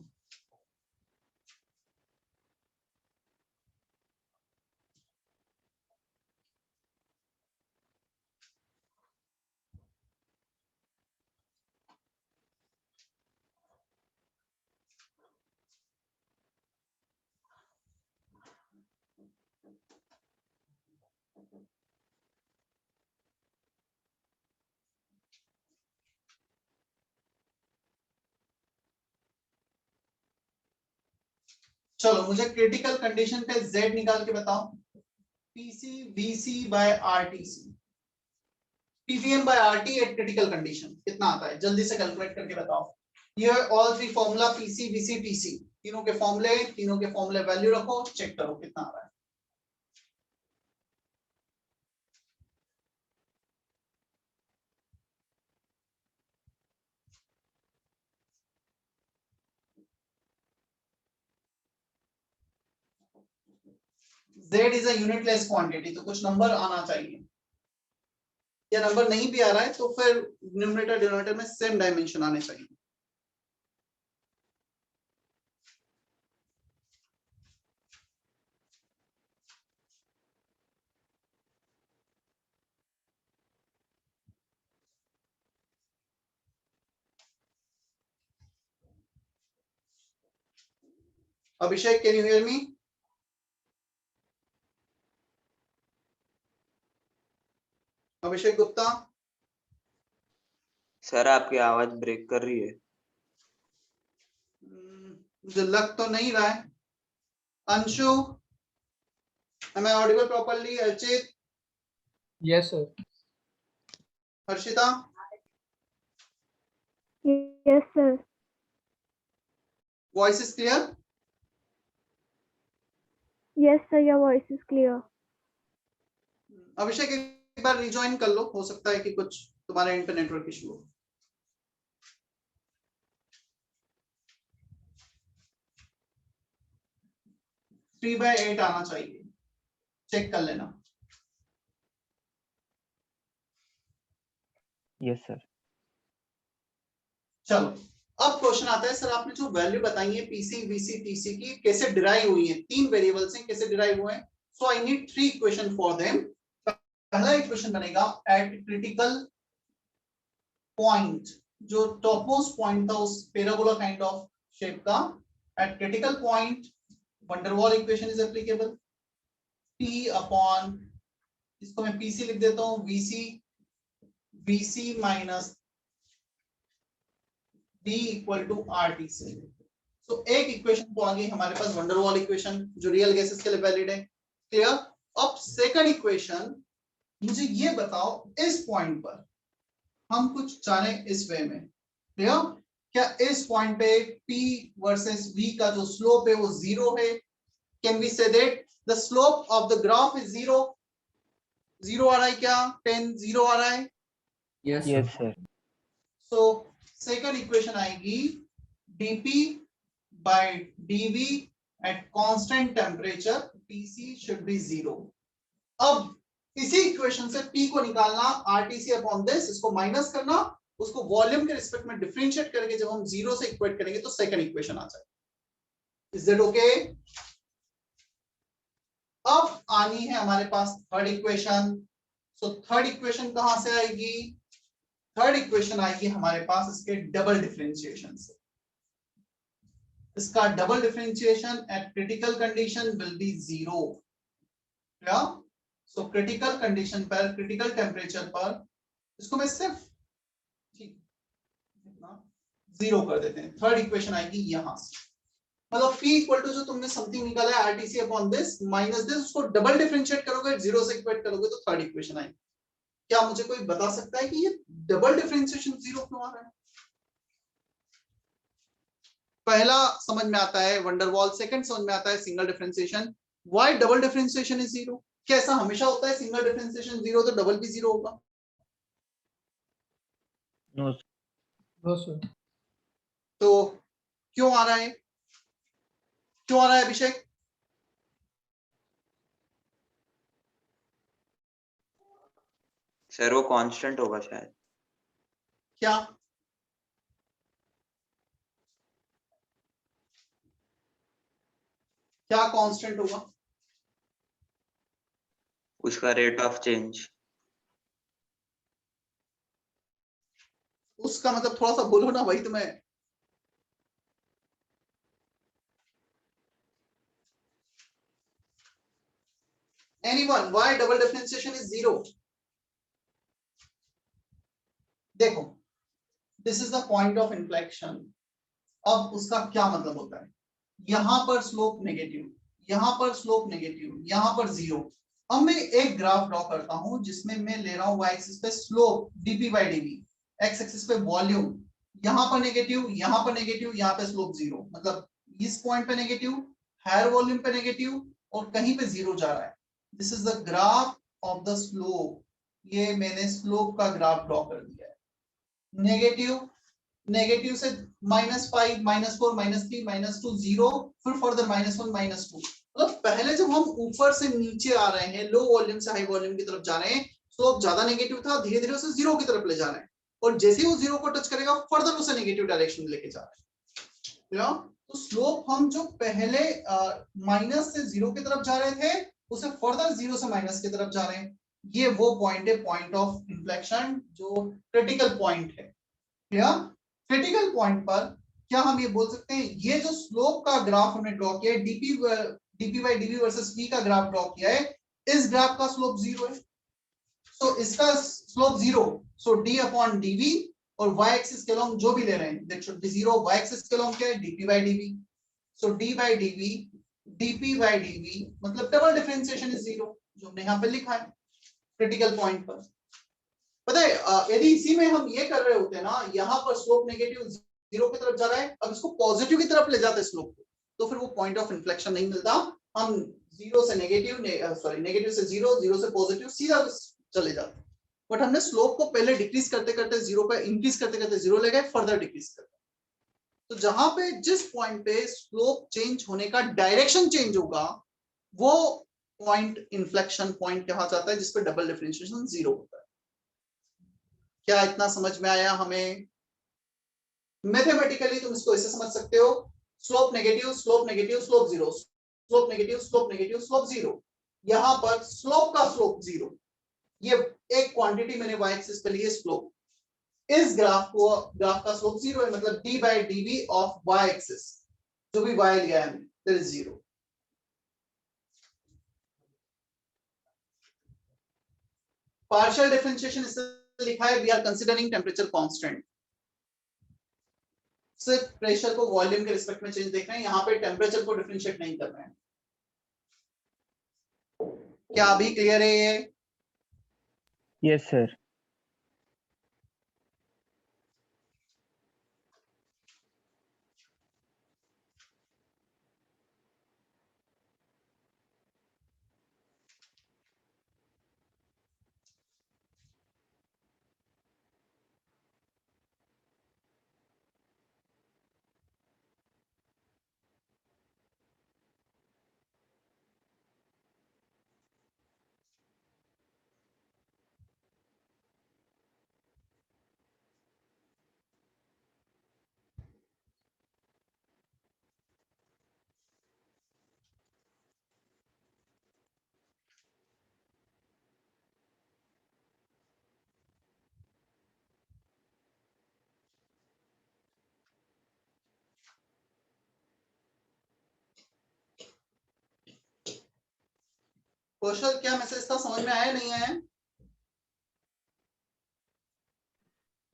चलो मुझे क्रिटिकल कंडीशन पे Z निकाल के बताओ। PC VC by RTC, PVM by RT at critical condition कितना आता है, जल्दी से कैलकुलेट करके बताओ। Here all three formula PC VC TC, तीनों के फॉर्मूले वैल्यू रखो, चेक करो कितना आ रहा है। Z is a unitless quantity, तो कुछ नंबर आना चाहिए। या नंबर नहीं भी आ रहा है तो फिर न्यूमरेटर डिनोमिनेटर में सेम डायमेंशन आने चाहिए। Abhishek, can you hear me? Abhishek Gupta, sir आपकी आवाज ब्रेक कर रही है। मुझे लग तो नहीं रहा है। Anshu, am I audible properly? Archit, Yes, sir. Harshita, Yes, sir. Voice is clear? Yes, sir. Your voice is clear. अभिषेक एक बार रिजॉइन कर लो, हो सकता है कि कुछ तुम्हारे एंड पे नेटवर्क इशू हो। थ्री बाय 8 आना चाहिए, चेक कर लेना। Yes sir. चलो अब क्वेश्चन आता है, सर आपने जो वैल्यू बताई है पीसी वीसी टीसी की कैसे डिराइव हुई है, 3 वेरिएबल्स हैं, कैसे डिराइव हुए हैं? So I need 3 equation for them. पहला इक्वेशन बनेगा एट क्रिटिकल पॉइंट, जो टॉपमोस्ट पॉइंट था उस पैराबोला काइंड ऑफ शेप का, at critical point van der Waals equation is applicable. P upon, इसको मैं पीसी लिख देता हूं, VC minus D equal to RTC। तो एक इक्वेशन तो आ गई हमारे पास वंडर वॉल इक्वेशन, जो रियल गैसेस के लिए वैलिड है। क्लियर? अब सेकंड इक्वेशन, मुझे ये बताओ इस पॉइंट पर हम कुछ जाने इस वे में। क्लियर? क्या इस पॉइंट पे P वर्सेस V का जो स्लोप है वो 0 है? Can we say that the slope of the graph is 0? 0 आ रहा है क्या? 10 0 आ रहा है? Yes sir. So second equation आएगी dP by dV at constant temperature TC should be 0। अब इसी इक्वेशन से P को निकालना, RTC अपॉन दिस, इसको माइनस करना, उसको वॉल्यूम के रिस्पेक्ट में डिफरेंशिएट करके जब हम 0 से इक्वेट करेंगे तो सेकंड इक्वेशन आ जाएगी। Is that okay? अब आनी है हमारे पास third equation. So third equation कहां से आएगी? थर्ड इक्वेशन आएगी हमारे पास इसके डबल डिफरेंशिएशन से। इसका double differentiation eight critical condition will be 0। क्या? सो क्रिटिकल कंडीशन पर, क्रिटिकल टेम्परेचर पर इसको मैं सिर्फ 0 कर देते हैं। थर्ड इक्वेशन आएगी यहां से, मतलब P इक्वल टू जो तुमने समथिंग निकाला है RTC upon this minus this, उसको डबल डिफरेंशिएट करोगे, 0 से इक्वेट करोगे तो थर्ड इक्वेशन आएगी। क्या मुझे कोई बता सकता है कि ये डबल डिफरेंशिएशन 0 क्यों आ रहा है? पहला समझ में आता है वंडरवॉल, सेकंड समझ में आता है single differentiation. Why double differentiation is 0? क्या ऐसा हमेशा होता है सिंगल डिफरेंशिएशन 0 तो डबल भी 0 होगा? No no sir. तो क्यों आ रहा है? क्यों आ रहा है अभिषेक? सर वो कांस्टेंट होगा शायद। क्या? क्या कांस्टेंट होगा? उसका रेट ऑफ चेंज। उसका मतलब थोड़ा सा बोलो ना भाई तुम्हें। Anyone, why double differentiation is 0? देखो, this is the point of inflection। अब उसका क्या मतलब होता है? यहां पर स्लोप नेगेटिव, यहां पर स्लोप नेगेटिव, यहां पर 0। अब मैं एक ग्राफ ड्रॉ करता हूं जिसमें मैं ले रहा हूं y एक्सिस पे स्लोप dp/dv, x एक्सिस पे वॉल्यूम, यहां पर नेगेटिव, यहां पर नेगेटिव, यहां पे स्लोप 0, मतलब इस पॉइंट पे नेगेटिव, हायर वॉल्यूम पे नेगेटिव और कहीं पे 0 जा रहा है। This is the graph of the slope. ये मैंने स्लोप का ग्राफ ड्रॉ कर दिया है। नेगेटिव, नेगेटिव से -5, -4, -3, -2, 0, फिर फर्दर -1, -2। मतलब पहले जब हम ऊपर से नीचे आ रहे हैं, लो वॉल्यूम से हाई वॉल्यूम की तरफ जा रहे हैं, स्लोप ज्यादा नेगेटिव था, धीरे धीरे उसे 0 की तरफ ले जा रहे हैं, और जैसे ही वो 0 को टच करेगा फर्दर उसे नेगेटिव डायरेक्शन में लेके जा रहे हैं। तो स्लोप हम जो पहले माइनस से 0 की तरफ जा रहे थे, उसे फर्दर 0 से माइनस की तरफ जा रहे हैं। ये वो पॉइंट है, पॉइंट ऑफ इन्फ्लेक्शन, जो क्रिटिकल पॉइंट है। क्लियर? क्रिटिकल पॉइंट पर क्या हम ये बोल सकते हैं, ये जो स्लोप का ग्राफ हमने ड्रॉ किया है, dp/dv वर्सेस v का ग्राफ ड्रॉ किया है, इस ग्राफ का स्लोप 0 है। सो इसका स्लोप 0, सो d अपॉन dv, और y एक्सिस के अलोंग जो भी ले रहे हैं that should be 0। y axis के अलोंग क्या है? dp/dv। सो d/dv, dp/dv मतलब डबल डिफरेंशिएशन इज 0, जो हमने यहां पे लिखा है क्रिटिकल पॉइंट पर। पता है यदि इसी में हम ये कर रहे होते हैं ना, यहाँ पर स्लोप नेगेटिव 0 की तरफ जा रहा है, अब इसको पॉजिटिव की तरफ ले जाते स्लोप को, तो फिर वो पॉइंट ऑफ इन्फ्लेक्शन नहीं मिलता। हम 0 से नेगेटिव, सॉरी नेगेटिव से 0, 0 से पॉजिटिव सीधा चले जाते। बट हमने स्लोप को पहले डिक्रीज करते करते 0 पे इंक्रीज करते करते 0 ले गए, फर्दर डिक्रीज करते। तो जहां पे जिस पॉइंट पे स्लोप चेंज होने का डायरेक्शन चेंज होगा, वो पॉइंट इन्फ्लेक्शन पॉइंट कहा जाता है, जिसपे डबल डिफरेंशिएशन 0 होता है। क्या इतना समझ में आया हमें? मैथमेटिकली तुम इसको ऐसे समझ सकते हो, slope negative, slope negative, slope 0, slope negative, slope negative, slope 0। यहां पर स्लोप का स्लोप 0, ये एक क्वांटिटी मैंने y एक्सिस पे ली है स्लोप, इस ग्राफ का स्लोप 0 है, मतलब d/dv ऑफ y एक्सिस, जो भी y लिया है दैट इज 0। पार्शियल डिफरेंशिएशन इससे लिखा है we are considering temperature constant. सिर्फ प्रेशर को वॉल्यूम के रिस्पेक्ट में चेंज देख रहे हैं, यहाँ पे टेम्परेचर को डिफरेंशिएट नहीं कर रहे हैं। क्या अभी क्लियर है ये? Yes sir. कौशल क्या मैसेज था, समझ में आया नहीं आया?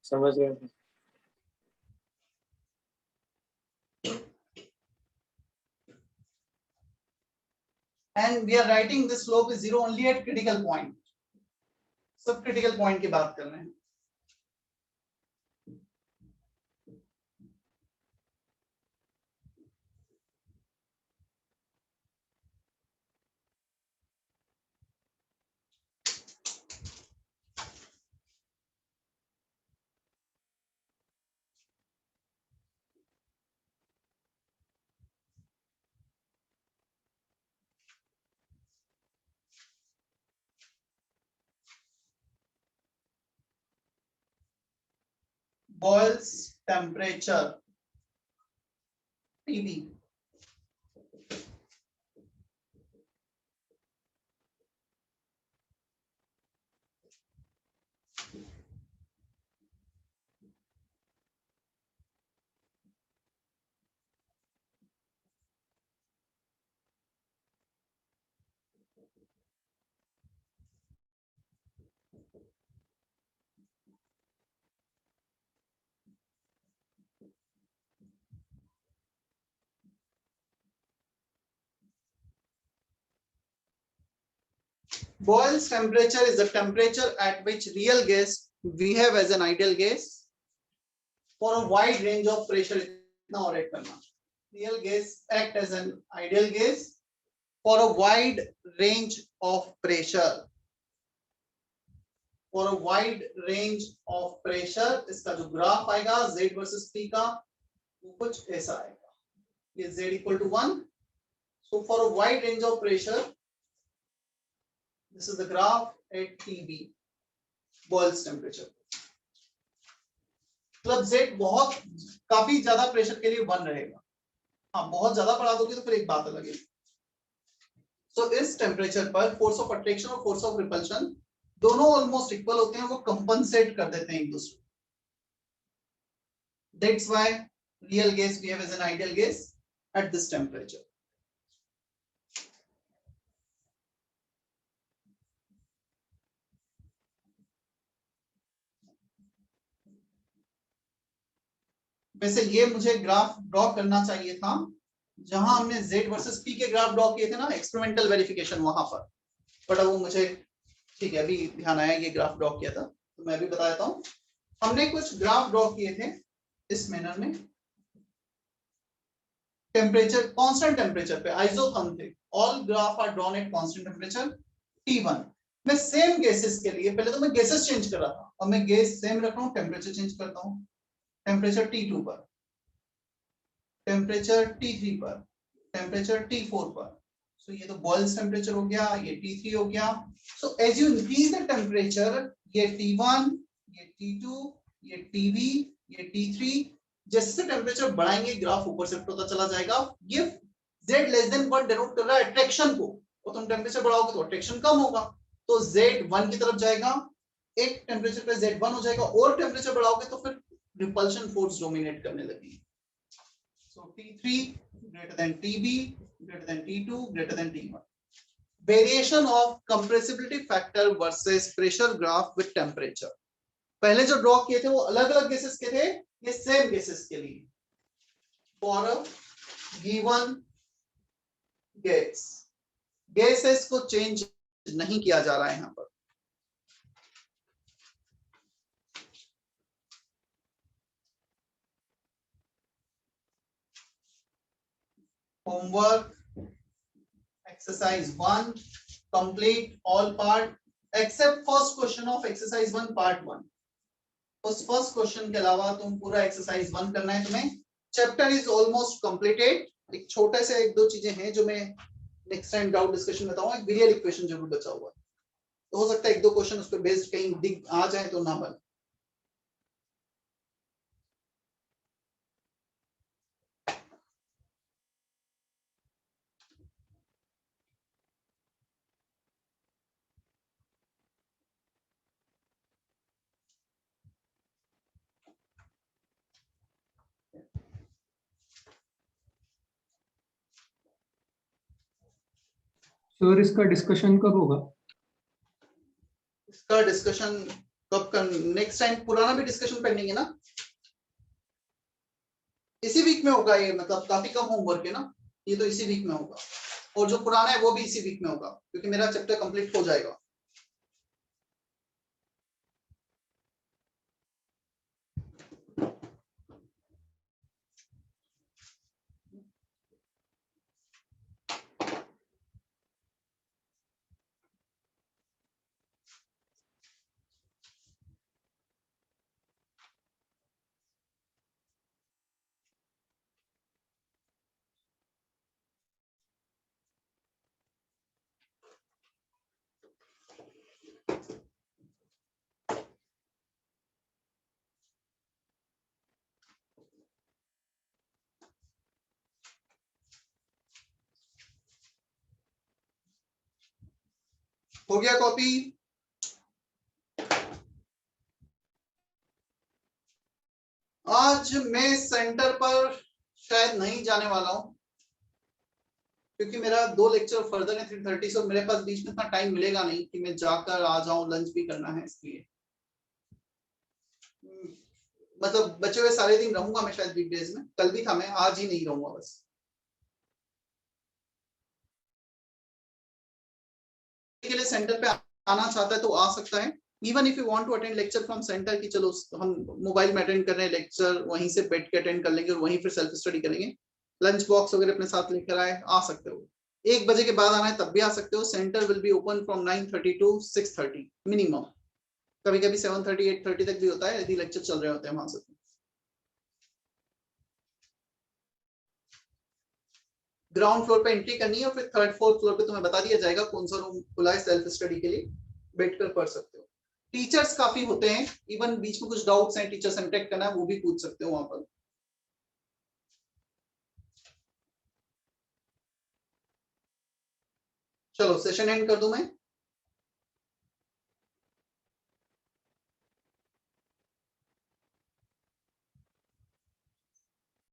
समझ गया। And we are writing this slope is zero only at critical point. सब critical point की बात कर रहे हैं. Boils temperature TB. Boils temperature is the temperature at which real gas we have as an ideal gas for a wide range of pressure. इतना और add करना. Real gas act as an ideal gas for a wide range of pressure. For a wide range of pressure, इसका जो graph आएगा Z versus P का वो कुछ ऐसा आएगा. ये Z equal to 1. So for a wide range of pressure, this is the graph at TB, boils temperature. मतलब Z बहुत काफी ज्यादा प्रेशर के लिए बन रहेगा. हाँ, बहुत ज्यादा बढ़ा दोगे तो फिर एक बात अलग है. So इस टेम्परेचर पर फोर्स ऑफ अट्रैक्शन और फोर्स ऑफ रिपल्शन दोनों ऑलमोस्ट इक्वल होते हैं, वो कंपनसेट कर देते हैं एक दूसरे. That's why real gas we have as an ideal gas at this temperature. वैसे ये मुझे ग्राफ ड्रॉ करना चाहिए था जहां हमने Z वर्सेस P के ग्राफ ड्रॉ किए थे ना, एक्सपेरिमेंटल वेरिफिकेशन वहां पर. बट अब वो मुझे ठीक है, अभी ध्यान आया ये ग्राफ ड्रॉ किया था, तो मैं भी बता देता हूँ. हमने कुछ ग्राफ ड्रॉ किए थे इस मैनर में. टेम्परेचर कांस्टेंट टेम्परेचर पे आइसोथर्म थे. All graph are drawn at constant temperature T1. मैं सेम गैसेस के लिए पहले तो मैं गैसेस चेंज कर रहा था, और मैं गैस सेम रख रहा हूँ, टेम्परेचर चेंज करता हूँ. टेम्परेचर T2 पर, टेम्परेचर T3 पर, टेम्परेचर T4 पर. सो ये तो बॉइल्स टेम्परेचर हो गया, ये T3 हो गया. So as you increase the temperature, ये T1, ये T2, ये TB, ये T3, जैसे टेम्परेचर बढ़ाएंगे ग्राफ ऊपर शिफ्ट होता चला जाएगा. ये Z लेस देन 1 डिनोट कर रहा है अट्रैक्शन को, और तुम टेम्परेचर बढ़ाओगे तो अट्रैक्शन कम होगा, तो Z 1 की तरफ जाएगा. एक टेम्परेचर पे Z 1 हो जाएगा, और टेम्परेचर बढ़ाओगे तो फिर रिपल्शन फोर्स डोमिनेट करने लगेगी. So T3 greater than TB greater than T2 greater than T1. Variation of compressibility factor versus pressure graph with temperature. पहले जो ड्रॉ किए थे वो अलग अलग गैसेस के थे, ये सेम गैसेस के लिए. For a given gas, gases को चेंज नहीं किया जा रहा है यहाँ पर. Homework exercise 1, complete all part except first question of exercise 1 part 1. उस फर्स्ट क्वेश्चन के अलावा तुम पूरा एक्सरसाइज 1 करना है तुम्हें. Chapter is almost completed. एक छोटे से एक दो चीजें हैं जो मैं नेक्स्ट टाइम डाउट डिस्कशन बताऊंगा. एक रियल इक्वेशन जरूर बचा हुआ है, तो हो सकता है एक दो क्वेश्चन उस पर बेस्ड कहीं दिख आ जाए तो ना बने. सर इसका डिस्कशन कब होगा? इसका डिस्कशन कब कर, नेक्स्ट टाइम पुराना भी डिस्कशन पेंडिंग है ना, इसी वीक में होगा ये, मतलब काफी कम होमवर्क है ना, ये तो इसी वीक में होगा, और जो पुराना है वो भी इसी वीक में होगा, क्योंकि मेरा चैप्टर कंप्लीट हो जाएगा। हो गया कॉपी? आज मैं सेंटर पर शायद नहीं जाने वाला हूं, क्योंकि मेरा 2 लेक्चर फर्दर है 3:30 से, मेरे पास बीच में इतना टाइम मिलेगा नहीं कि मैं जाकर आ जाऊं, लंच भी करना है, इसलिए मतलब बचे हुए सारे दिन रहूंगा मैं शायद वीकडेज में, कल भी था, मैं आज ही नहीं रहूंगा बस। के लिए सेंटर पे आना चाहता है तो आ सकता है, even if you want to attend lecture from centre, कि चलो हम मोबाइल में अटेंड कर रहे हैं लेक्चर, वहीं से बैठ के अटेंड कर लेंगे और वहीं फिर सेल्फ स्टडी करेंगे, लंच बॉक्स वगैरह अपने साथ लेकर आए, आ सकते हो। 1 बजे के बाद आना है तब भी आ सकते हो। Centre will be open from 9:30 to 6:30 minimum, कभी कभी 7:30 8:30 तक भी होता है यदि लेक्चर चल रहे होते हैं वहां से। ग्राउंड फ्लोर पे एंट्री करनी है और फिर 3rd 4th फ्लोर पे तुम्हें बता दिया जाएगा कौन सा रूम खुला है सेल्फ स्टडी के लिए, बैठकर पढ़ सकते हो। टीचर्स काफी होते हैं, इवन बीच में कुछ डाउट्स हैं, टीचर से इंटरेक्ट करना है वो भी पूछ सकते हो वहां पर। चलो सेशन एंड कर दूं मैं।